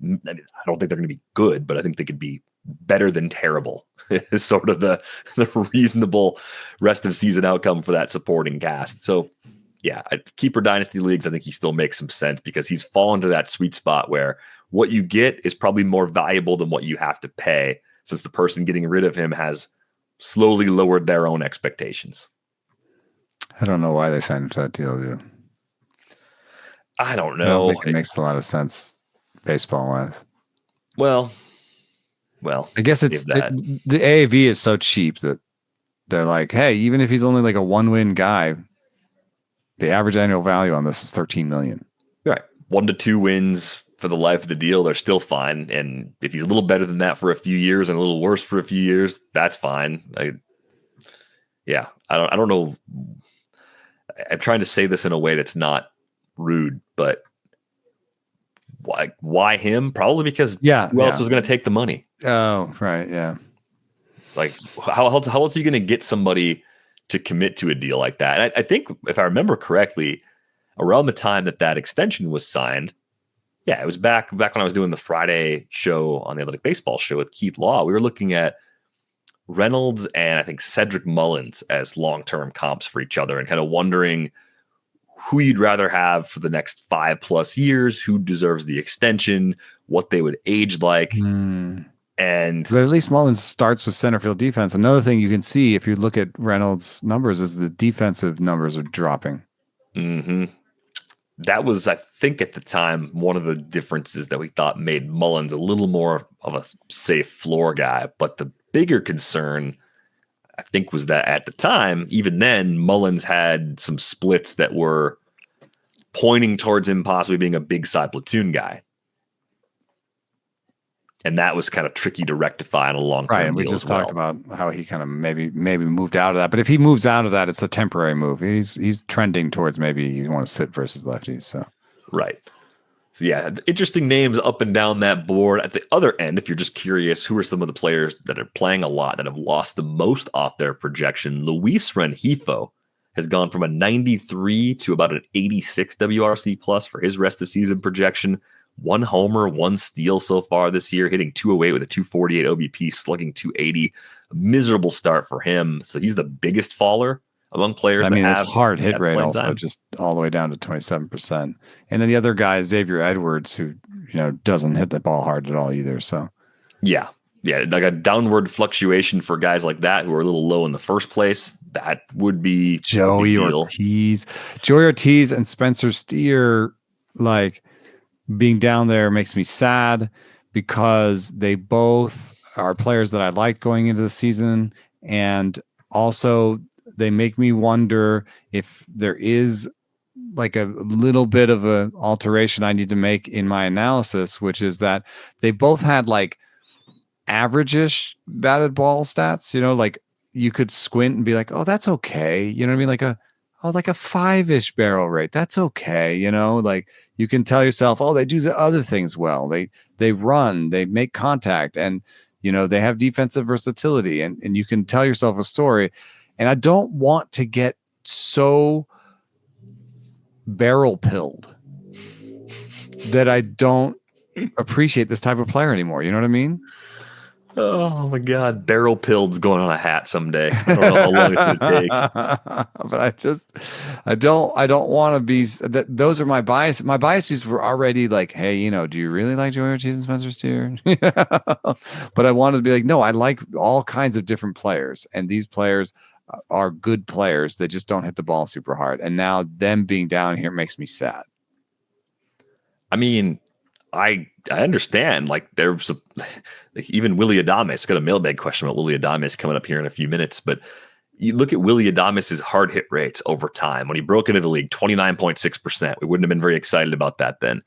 I mean, I don't think they're going to be good, but I think they could be better than terrible is sort of the reasonable rest of season outcome for that supporting cast. So yeah, keeper dynasty leagues, I think he still makes some sense because he's fallen to that sweet spot where what you get is probably more valuable than what you have to pay, since the person getting rid of him has slowly lowered their own expectations. I don't know why they signed him to that deal, dude. I don't know. I don't think it makes a lot of sense baseball-wise. Well, I guess it's the AAV is so cheap that they're like, hey, even if he's only like a 1-win guy, the average annual value on this is $13 million. Right. 1 to 2 wins for the life of the deal. They're still fine. And if he's a little better than that for a few years and a little worse for a few years, that's fine. I don't know. I'm trying to say this in a way that's not rude, but why him? Probably because who else was going to take the money? Oh, right. Yeah. Like how else are you going to get somebody to commit to a deal like that? And I think if I remember correctly, around the time that extension was signed, it was back when I was doing the Friday show on the Athletic Baseball show with Keith Law. We were looking at Reynolds and I think Cedric Mullins as long-term comps for each other and kind of wondering who you'd rather have for the next 5+ years, who deserves the extension, what they would age like. And but at least Mullins starts with center field defense. Another thing you can see if you look at Reynolds' numbers is the defensive numbers are dropping. That was, I think, at the time, one of the differences that we thought made Mullins a little more of a safe floor guy. But the bigger concern, I think, was that at the time, even then, Mullins had some splits that were pointing towards him possibly being a big side platoon guy. And that was kind of tricky to rectify on a long-term deal. Right, and we just talked about how he kind of maybe moved out of that. But if he moves out of that, it's a temporary move. He's trending towards maybe you want to sit versus lefties. So right. So yeah, interesting names up and down that board. At the other end, if you're just curious, who are some of the players that are playing a lot that have lost the most off their projection? Luis Rengifo has gone from a 93 to about an 86 WRC plus for his rest of season projection. 1 homer, 1 steal so far this year, hitting 208 with a 248 OBP, slugging 280. A miserable start for him. So he's the biggest faller among players. I mean, his hard hit rate also just all the way down to 27%. And then the other guy is Xavier Edwards, who doesn't hit the ball hard at all either. So yeah, Yeah, like a downward fluctuation for guys like that who are a little low in the first place, that would be Joey Ortiz. Joey Ortiz and Spencer Steer, like, being down there makes me sad because they both are players that I liked going into the season. And also they make me wonder if there is like a little bit of a alteration I need to make in my analysis, which is that they both had like average-ish batted ball stats, like you could squint and be like, oh, that's okay. You know what I mean? Like a 5-ish barrel rate. That's okay. Like you can tell yourself, oh, they do the other things well. They run, they make contact, and they have defensive versatility, and you can tell yourself a story. And I don't want to get so barrel pilled that I don't appreciate this type of player anymore. You know what I mean? Oh my God, barrel pilled's going on a hat someday. I don't know how long it's going to take. But I don't want to be. Those are my bias. My biases were already like, hey, do you really like Joey Ortiz and Spencer Steer? But I wanted to be like, no, I like all kinds of different players, and these players are good players. They just don't hit the ball super hard. And now them being down here makes me sad. I mean, I understand. Like there's even Willy Adames. Got a mailbag question about Willy Adames coming up here in a few minutes. But you look at Willy Adames's hard hit rates over time. When he broke into the league, 29.6%. We wouldn't have been very excited about that then.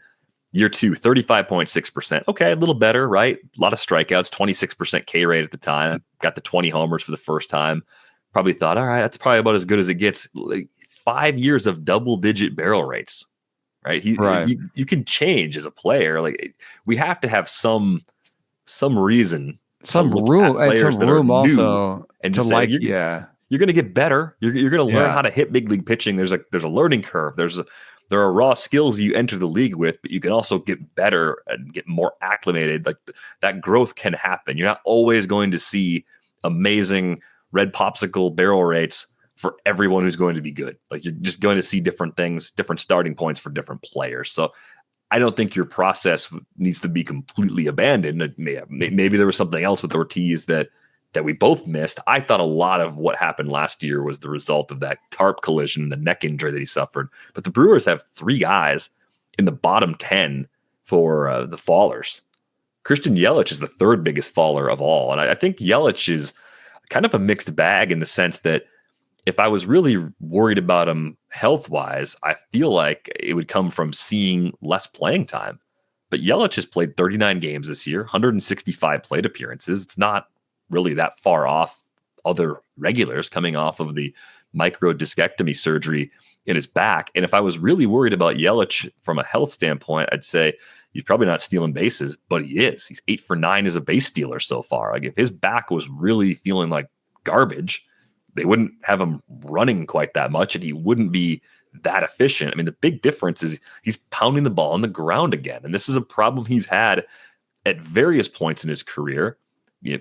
Year 2, 35.6%. Okay, a little better, right? A lot of strikeouts, 26% K rate at the time. Got the 20 homers for the first time. Probably thought, all right, that's probably about as good as it gets. 5 years of double-digit barrel rates, right? You can change as a player. Like we have to have some reason, some room, players that are new also, and to say, you're going to get better. You're going to learn how to hit big league pitching. There's a learning curve. There are raw skills you enter the league with, but you can also get better and get more acclimated. Like that growth can happen. You're not always going to see amazing red popsicle barrel rates for everyone who's going to be good. Like you're just going to see different things, different starting points for different players. So I don't think your process needs to be completely abandoned. Maybe there was something else with Ortiz that we both missed. I thought a lot of what happened last year was the result of that tarp collision, the neck injury that he suffered. But the Brewers have 3 guys in the bottom 10 for the fallers. Christian Yelich is the 3rd biggest faller of all. And I think Yelich is kind of a mixed bag in the sense that if I was really worried about him health-wise, I feel like it would come from seeing less playing time. But Yelich has played 39 games this year, 165 plate appearances. It's not really that far off other regulars coming off of the microdiscectomy surgery in his back. And if I was really worried about Yelich from a health standpoint, I'd say he's probably not stealing bases, but he is. He's 8 for 9 as a base stealer so far. Like if his back was really feeling like garbage, they wouldn't have him running quite that much and he wouldn't be that efficient. I mean, the big difference is he's pounding the ball on the ground again. And this is a problem he's had at various points in his career.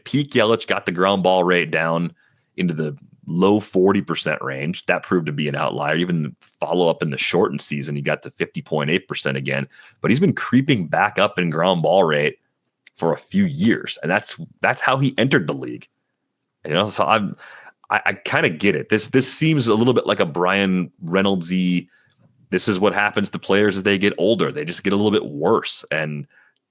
Peak Yelich got the ground ball rate down into the low 40% range. That proved to be an outlier. Even the follow-up in the shortened season, he got to 50.8% again. But he's been creeping back up in ground ball rate for a few years. And that's how he entered the league. So I kind of get it. This seems a little bit like a Brian Reynolds-y, this is what happens to players as they get older. They just get a little bit worse. And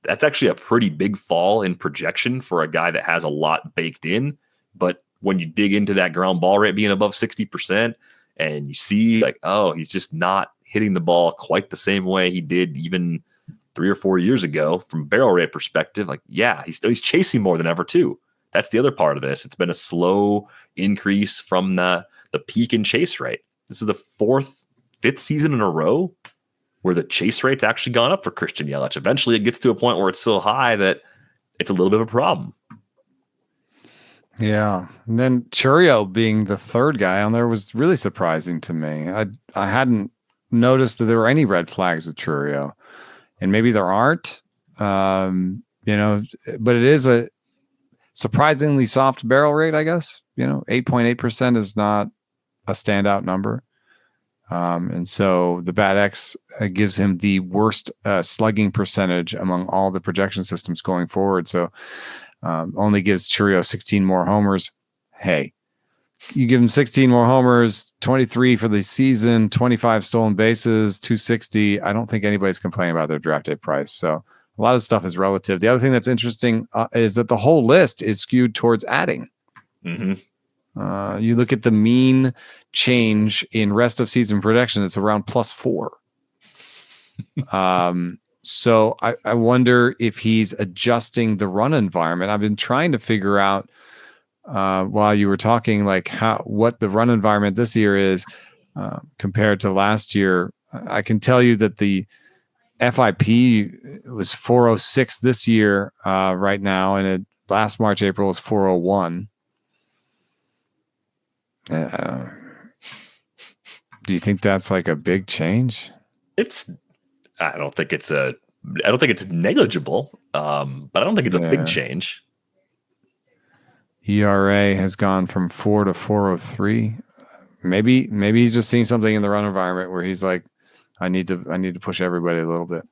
that's actually a pretty big fall in projection for a guy that has a lot baked in. But when you dig into that ground ball rate being above 60% and you see like, oh, he's just not hitting the ball quite the same way he did even 3 or 4 years ago from a barrel rate perspective, like, yeah, he's chasing more than ever too. That's the other part of this. It's been a slow increase from the peak in chase rate. This is the 4th, 5th season in a row where the chase rate's actually gone up for Christian Yelich. Eventually it gets to a point where it's so high that it's a little bit of a problem. Yeah. And then Churio being the 3rd guy on there was really surprising to me. I hadn't noticed that there were any red flags with Churio. And maybe there aren't, but it is a surprisingly soft barrel rate, I guess. 8.8% is not a standout number. And so the BAT-X gives him the worst slugging percentage among all the projection systems going forward. So only gives Churio 16 more homers. Hey, you give him 16 more homers, 23 for the season, 25 stolen bases, 260. I don't think anybody's complaining about their draft day price. So a lot of stuff is relative. The other thing that's interesting is that the whole list is skewed towards adding. Mm-hmm. You look at the mean change in rest of season projection, it's around +4. So I wonder if he's adjusting the run environment. I've been trying to figure out while you were talking, like what the run environment this year is compared to last year. I can tell you that the FIP was 406 this year right now, and last March, April was 401. Do you think that's like a big change? I don't think it's negligible, but I don't think it's a big change. ERA has gone from 4 to 403. Maybe he's just seeing something in the run environment where he's like, I need to push everybody a little bit.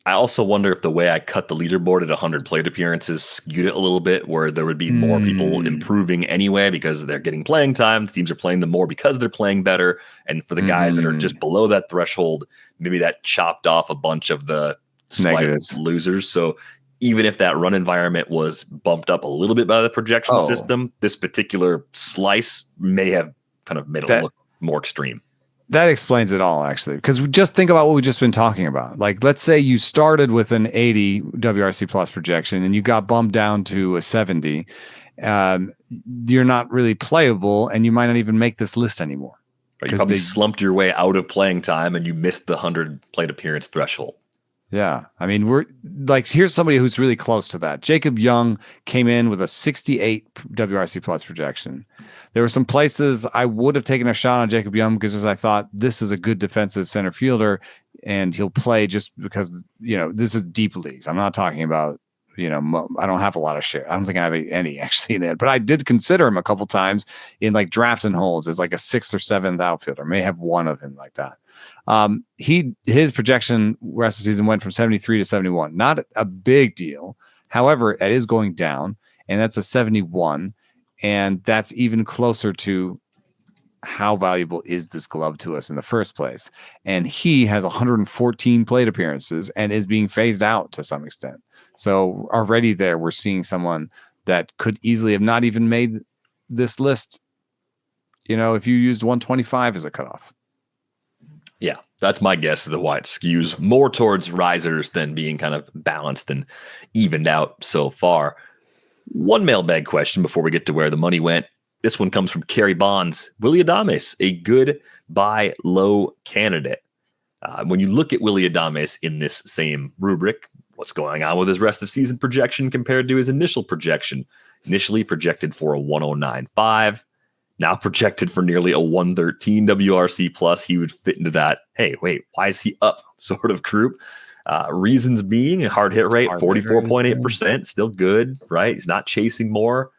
I also wonder if the way I cut the leaderboard at 100 plate appearances skewed it a little bit, where there would be more people improving anyway because they're getting playing time. The teams are playing them more because they're playing better. And for the guys that are just below that threshold, maybe that chopped off a bunch of the slight losers. So even if that run environment was bumped up a little bit by the projection system, this particular slice may have kind of made it look more extreme. That explains it all, actually, because just think about what we've just been talking about. Like, let's say you started with an 80 WRC plus projection and you got bumped down to a 70. You're not really playable, and you might not even make this list anymore. Right, you probably slumped your way out of playing time and you missed the 100 plate appearance threshold. Yeah. I mean, we're like, here's somebody who's really close to that. Jacob Young came in with a 68 WRC plus projection. There were some places I would have taken a shot on Jacob Young because I thought this is a good defensive center fielder and he'll play just because, this is deep leagues. I'm not talking about, I don't have a lot of share. I don't think I have any actually in it, but I did consider him a couple times in like drafting holes as like a 6th or 7th outfielder. May have one of him like that. His projection rest of the season went from 73 to 71. Not a big deal. However, it is going down, and that's a 71. And that's even closer to how valuable is this glove to us in the first place. And he has 114 plate appearances and is being phased out to some extent. So already there, we're seeing someone that could easily have not even made this list. If you used 125 as a cutoff. Yeah, that's my guess as to why it skews more towards risers than being kind of balanced and evened out so far. One mailbag question before we get to where the money went. This one comes from Kerry Bonds. Willy Adames, a good buy low candidate. When you look at Willy Adames in this same rubric, what's going on with his rest of season projection compared to his initial projection? Initially projected for a 109.5. Now projected for nearly a 113 WRC plus. He would fit into that, hey, wait, why is he up sort of group? Reasons being a hard hit rate, 44.8%, still good, right? He's not chasing more.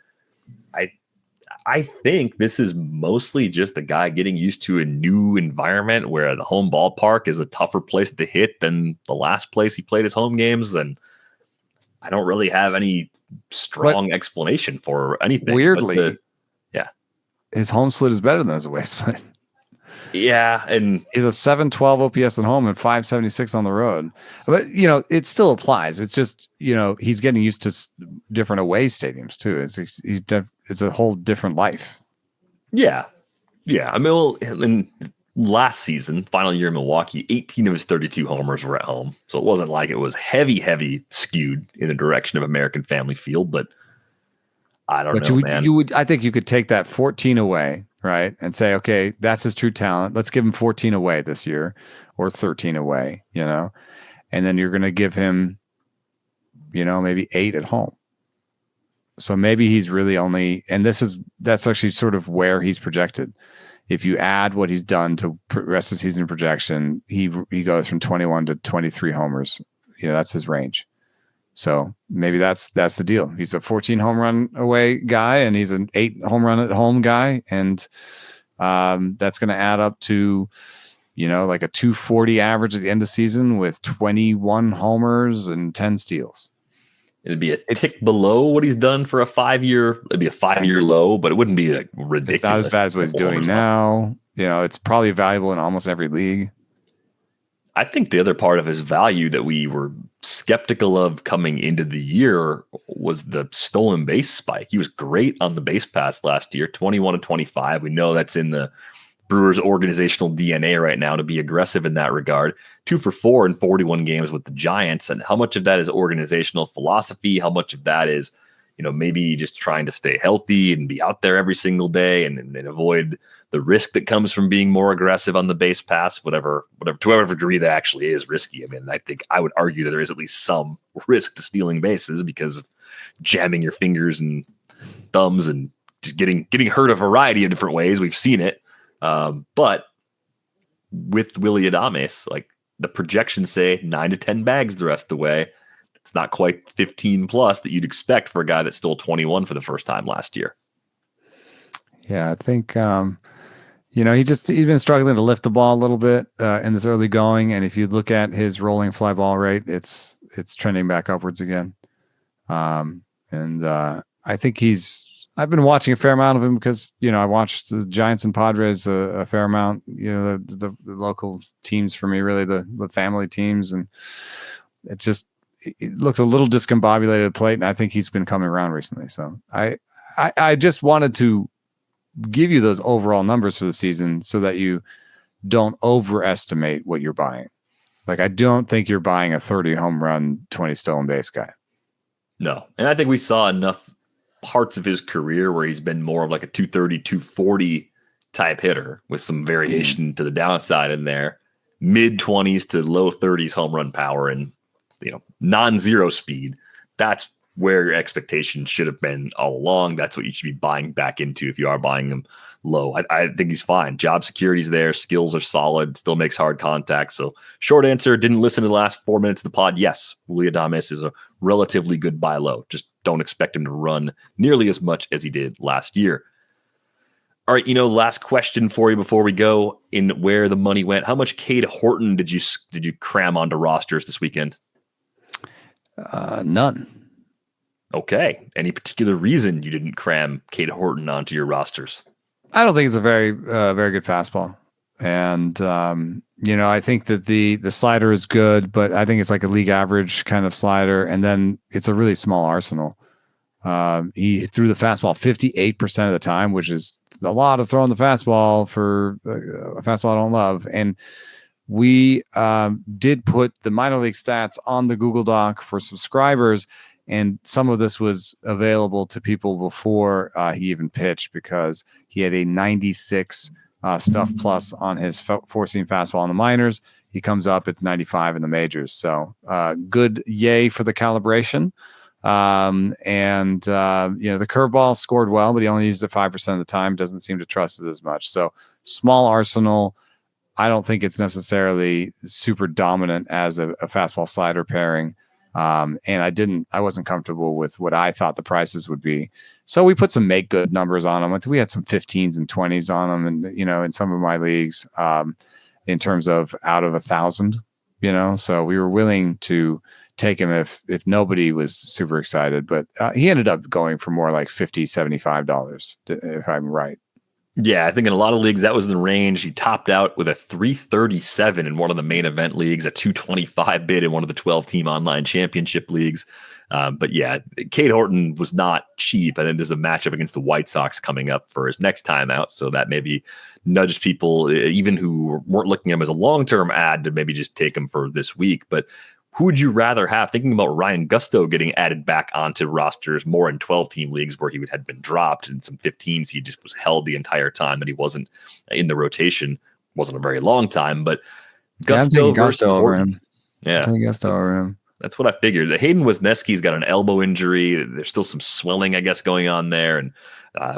I think this is mostly just a guy getting used to a new environment where the home ballpark is a tougher place to hit than the last place he played his home games. And I don't really have any strong explanation for anything. Weirdly, his home split is better than his away split. Yeah, and he's a 712 OPS at home and 576 on the road. But it still applies. It's just he's getting used to different away stadiums too. It's a whole different life. Yeah. I mean, in last season, final year in Milwaukee, 18 of his 32 homers were at home, so it wasn't like it was heavy skewed in the direction of American Family Field. But I don't know, man. I think you could take that 14 away, right, and say, okay, that's his true talent. Let's give him 14 away this year, or 13 away, and then you're going to give him, maybe 8 at home. So maybe he's really only, and that's actually sort of where he's projected. If you add what he's done to rest of season projection, he goes from 21 to 23 homers. That's his range. So maybe that's the deal. He's a 14 home run away guy, and he's an 8 home run at home guy, and that's going to add up to, like a 240 average at the end of season with 21 homers and 10 steals. It'd be a tick below what he's done for a 5-year. It'd be a 5-year low, but it wouldn't be like ridiculous. It's not as bad as what he's doing now. It's probably valuable in almost every league. I think the other part of his value that we were skeptical of coming into the year was the stolen base spike. He was great on the base pass last year, 21-25. We know that's in the Brewers organizational DNA right now to be aggressive in that regard. 2 for 4 in 41 games with the Giants. And how much of that is organizational philosophy? How much of that is, maybe just trying to stay healthy and be out there every single day and avoid the risk that comes from being more aggressive on the base pass, whatever, to whatever degree that actually is risky. I mean, I think I would argue that there is at least some risk to stealing bases because of jamming your fingers and thumbs and just getting hurt a variety of different ways. We've seen it. But with Willy Adames, like the projections say 9 to 10 bags the rest of the way. It's not quite 15 plus that you'd expect for a guy that stole 21 for the first time last year. Yeah, I think, he's been struggling to lift the ball a little bit in this early going. And if you look at his rolling fly ball rate, it's trending back upwards again. I think I've been watching a fair amount of him because, I watched the Giants and Padres a fair amount, the local teams for me, really the family teams. And it looked a little discombobulated at plate. And I think he's been coming around recently. So I just wanted to give you those overall numbers for the season so that you don't overestimate what you're buying. Like, I don't think you're buying a 30 home run, 20 stolen base guy. No. And I think we saw enough parts of his career where he's been more of like a 230, 240 type hitter with some variation to the downside in there, mid 20s to low 30s home run power and, non-zero speed. That's where your expectations should have been all along. That's what you should be buying back into if you are buying him low. I think he's fine. Job security's there. Skills are solid. Still makes hard contact. So short answer, didn't listen to the last 4 minutes of the pod. Yes, Willy Adames is a relatively good buy low. Just don't expect him to run nearly as much as he did last year. All right, last question for you before we go in where the money went. How much Cade Horton did you cram onto rosters this weekend? None. Okay. Any particular reason you didn't cram Cade Horton onto your rosters? I don't think it's a very, very good fastball. And, I think that the slider is good, but I think it's like a league average kind of slider. And then it's a really small arsenal. He threw the fastball 58% of the time, which is a lot of throwing the fastball for a fastball I don't love. And we did put the minor league stats on the Google Doc for subscribers. And some of this was available to people before he even pitched because he had a 96 stuff plus on his four-seam fastball in the minors. He comes up, it's 95 in the majors. So good yay for the calibration. The curveball scored well, but he only used it 5% of the time. Doesn't seem to trust it as much. So small arsenal. I don't think it's necessarily super dominant as a fastball slider pairing. And I wasn't comfortable with what I thought the prices would be. So we put some make good numbers on them. We had some 15s and 20s on them. And, in some of my leagues, in terms of out of 1,000, so we were willing to take him if nobody was super excited, but he ended up going for more like $50, $75, if I'm right. Yeah, I think in a lot of leagues that was the range. He topped out with a 337 in one of the main event leagues, a 225 bid in one of the 12-team online championship leagues. But yeah, Cade Horton was not cheap. I think there's a matchup against the White Sox coming up for his next time out. So that maybe nudged people, even who weren't looking at him as a long-term ad, to maybe just take him for this week. But who would you rather have? Thinking about Ryan Gusto getting added back onto rosters more in 12-team leagues where he had been dropped, and some 15s he just was held the entire time that he wasn't in the rotation. Wasn't a very long time, but Gusto versus Horton. Yeah, I'm taking Gusto over him. That's what I figured. Hayden Wesneski's got an elbow injury. There's still some swelling, I guess, going on there. And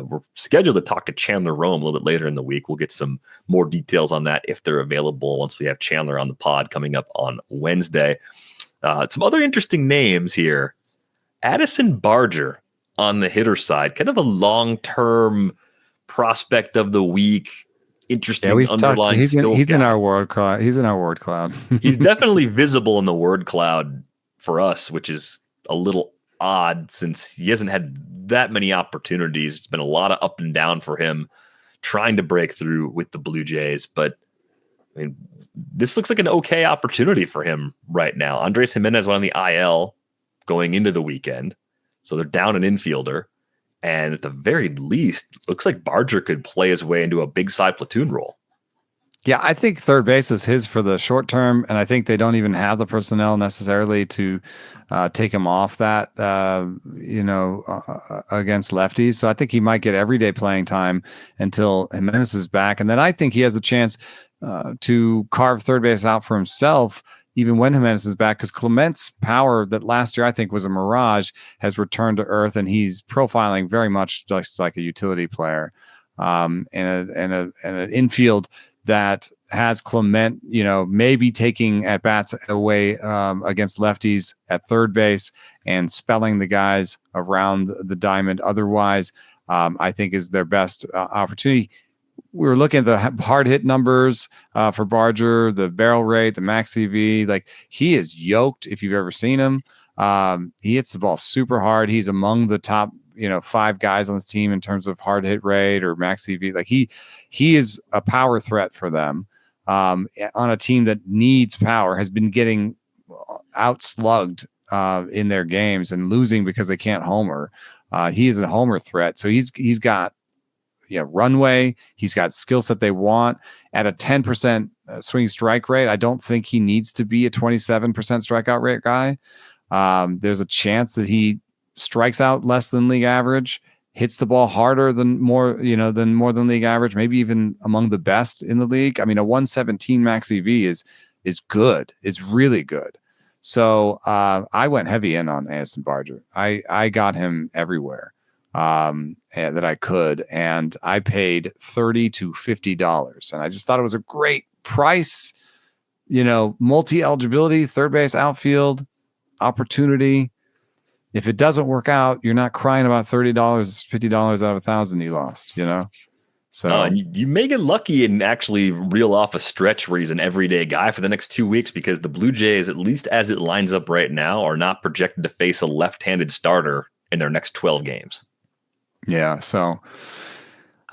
we're scheduled to talk to Chandler Rome a little bit later in the week. We'll get some more details on that if they're available once we have Chandler on the pod coming up on Wednesday. Some other interesting names here. Addison Barger on the hitter side, kind of a long-term prospect of the week. Interesting underlying skills. He's in our word cloud. He's in our word cloud. He's definitely visible in the word cloud for us, which is a little odd since he hasn't had that many opportunities. It's been a lot of up and down for him trying to break through with the Blue Jays. But I mean, this looks like an okay opportunity for him right now. Andres Jimenez went on the IL going into the weekend. So they're down an infielder. And at the very least, looks like Barger could play his way into a big side platoon role. Yeah, I think third base is his for the short term, and I think they don't even have the personnel necessarily to take him off that, against lefties. So I think he might get everyday playing time until Jimenez is back, and then I think he has a chance to carve third base out for himself even when Jimenez is back, because Clement's power that last year I think was a mirage has returned to earth, and he's profiling very much just like a utility player, and an infield that has Clement, maybe taking at bats away against lefties at third base and spelling the guys around the diamond. Otherwise, I think is their best opportunity. We were looking at the hard hit numbers for Barger, the barrel rate, the max EV. Like, he is yoked if you've ever seen him. He hits the ball super hard. He's among the top 5 guys on this team in terms of hard hit rate or max EV. Like, he is a power threat for them on a team that needs power, has been getting outslugged in their games and losing because they can't homer. He is a homer threat. So he's got runway. He's got skill set they want at a 10% swing strike rate. I don't think he needs to be a 27% strikeout rate guy. There's a chance that he strikes out less than league average, hits the ball harder than more than league average, maybe even among the best in the league. I mean, a 117 max EV is good. It's really good. So I went heavy in on Addison Barger. I got him everywhere that I could, and I paid $30 to $50, and I just thought it was a great price. Multi-eligibility, third base, outfield opportunity. If it doesn't work out, you're not crying about $30, $50 out of $1,000 you lost, So and you may get lucky and actually reel off a stretch where he's an everyday guy for the next 2 weeks, because the Blue Jays, at least as it lines up right now, are not projected to face a left-handed starter in their next 12 games. Yeah, so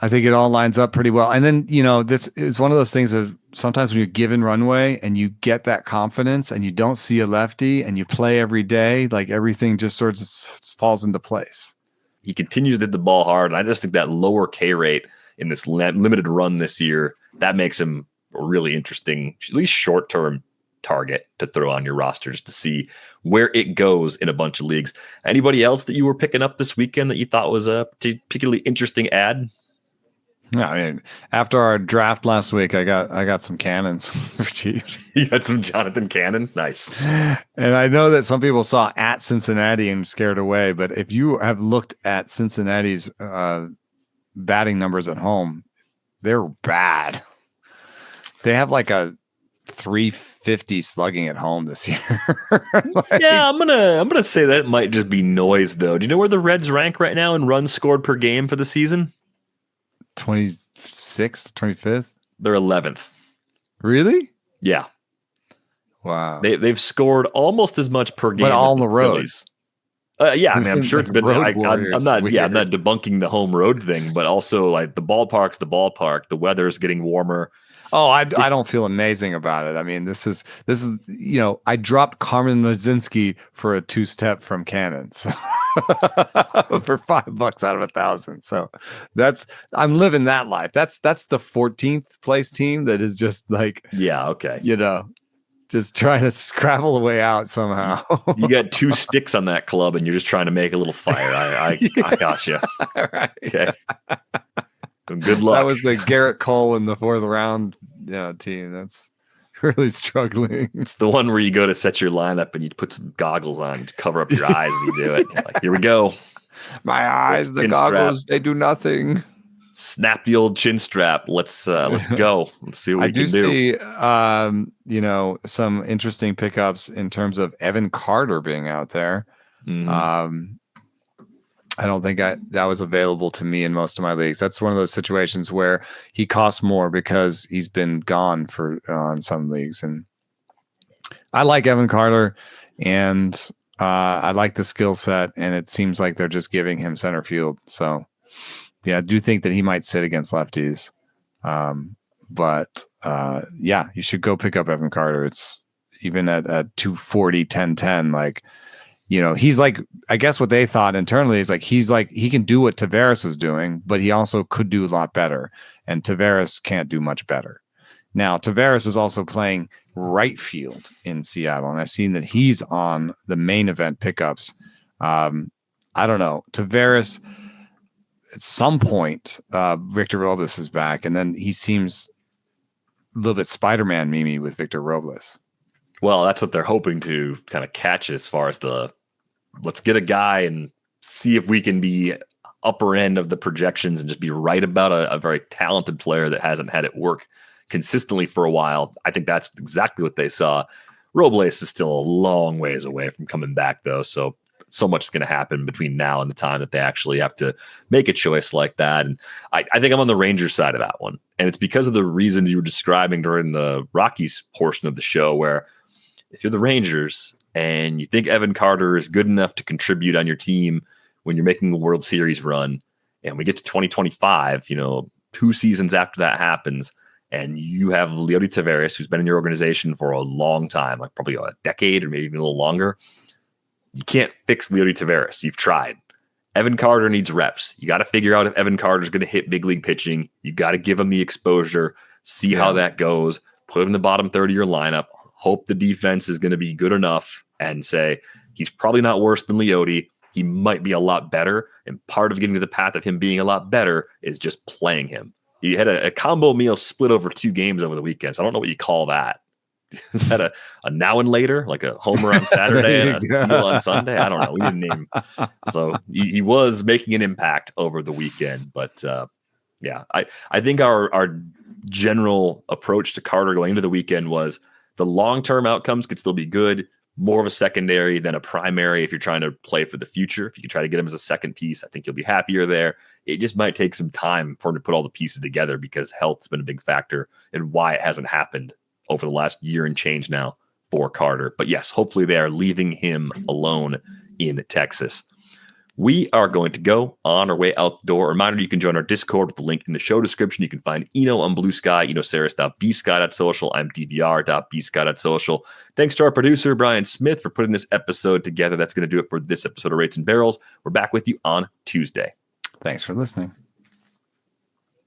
I think it all lines up pretty well. And then, this is one of those things of sometimes when you're given runway and you get that confidence and you don't see a lefty and you play every day, like everything just sort of falls into place. He continues to hit the ball hard. And I just think that lower K rate in this limited run this year, that makes him a really interesting, at least short-term target to throw on your roster just to see where it goes in a bunch of leagues. Anybody else that you were picking up this weekend that you thought was a particularly interesting ad? Yeah, I mean, after our draft last week, I got some cannons for cheap. You had some Jonathan Cannon? Nice. And I know that some people saw at Cincinnati and scared away, but if you have looked at Cincinnati's batting numbers at home, they're bad. They have like a 350 slugging at home this year. Yeah, I'm gonna say that might just be noise, though. Do you know where the Reds rank right now in runs scored per game for the season? 26th, 25th. They're 11th. Really? Yeah. Wow. They've scored almost as much per game, but all as on the road. Phillies. Yeah, I mean, I'm sure it's been. I'm not debunking the home road thing, but also like the ballpark's the ballpark. The weather's getting warmer. Oh, I don't feel amazing about it. I mean, this is I dropped Carmen Mazinski for a 2-step from Cannon, so for $5 out of 1,000. So I'm living that life. That's the 14th place team that is just like, yeah, okay, just trying to scrabble a way out somehow. You got 2 sticks on that club, and you're just trying to make a little fire. I got you. Right. Okay. Good luck. That was the Garrett Cole in the 4th round team. That's really struggling. It's the one where you go to set your lineup and you put some goggles on to cover up your eyes as you do it. Like, here we go. My eyes, the goggles, strap. They do nothing. Snap the old chin strap. Let's go. Let's see what we can do. I do see, some interesting pickups in terms of Evan Carter being out there. Mm-hmm. I don't think that was available to me in most of my leagues. That's one of those situations where he costs more because he's been gone for in some leagues. And I like Evan Carter, and I like the skill set, and it seems like they're just giving him center field. So, yeah, I do think that he might sit against lefties. But yeah, you should go pick up Evan Carter. It's even at 240, 1010, like, he's like, I guess what they thought internally is like, he can do what Taveras was doing, but he also could do a lot better. And Taveras can't do much better. Now, Taveras is also playing right field in Seattle, and I've seen that he's on the main event pickups. I don't know. Taveras, at some point, Victor Robles is back, and then he seems a little bit Spider-Man Mimi with Victor Robles. Well, that's what they're hoping to kind of catch as far as let's get a guy and see if we can be upper end of the projections and just be right about a very talented player that hasn't had it work consistently for a while. I think that's exactly what they saw. Robles is still a long ways away from coming back, though, so much is going to happen between now and the time that they actually have to make a choice like that. And I think I'm on the Rangers side of that one. And it's because of the reasons you were describing during the Rockies portion of the show, where if you're the Rangers and you think Evan Carter is good enough to contribute on your team when you're making a World Series run, and we get to 2025, 2 seasons after that happens, and you have Leody Taveras, who's been in your organization for a long time, like probably a decade or maybe even a little longer, you can't fix Leody Taveras. You've tried. Evan Carter needs reps. You got to figure out if Evan Carter is going to hit big league pitching. You got to give him the exposure, see how that goes, put him in the bottom third of your lineup, hope the defense is going to be good enough, and say he's probably not worse than Leody. He might be a lot better. And part of getting to the path of him being a lot better is just playing him. He had a combo meal split over 2 games over the weekend. So I don't know what you call that. Is that a now and later, like a homer on Saturday and a steal on Sunday? I don't know. We didn't name him. So he was making an impact over the weekend. But yeah, I think our general approach to Carter going into the weekend was the long-term outcomes could still be good, more of a secondary than a primary if you're trying to play for the future. If you can try to get him as a second piece, I think you'll be happier there. It just might take some time for him to put all the pieces together because health's been a big factor in why it hasn't happened over the last year and change now for Carter. But yes, hopefully they are leaving him alone in Texas. We are going to go on our way out the door. A reminder, you can join our Discord with the link in the show description. You can find Eno on Bluesky, enosaris.bsky.social. I'm dvr.bsky.social. Thanks to our producer, Brian Smith, for putting this episode together. That's going to do it for this episode of Rates and Barrels. We're back with you on Tuesday. Thanks for listening.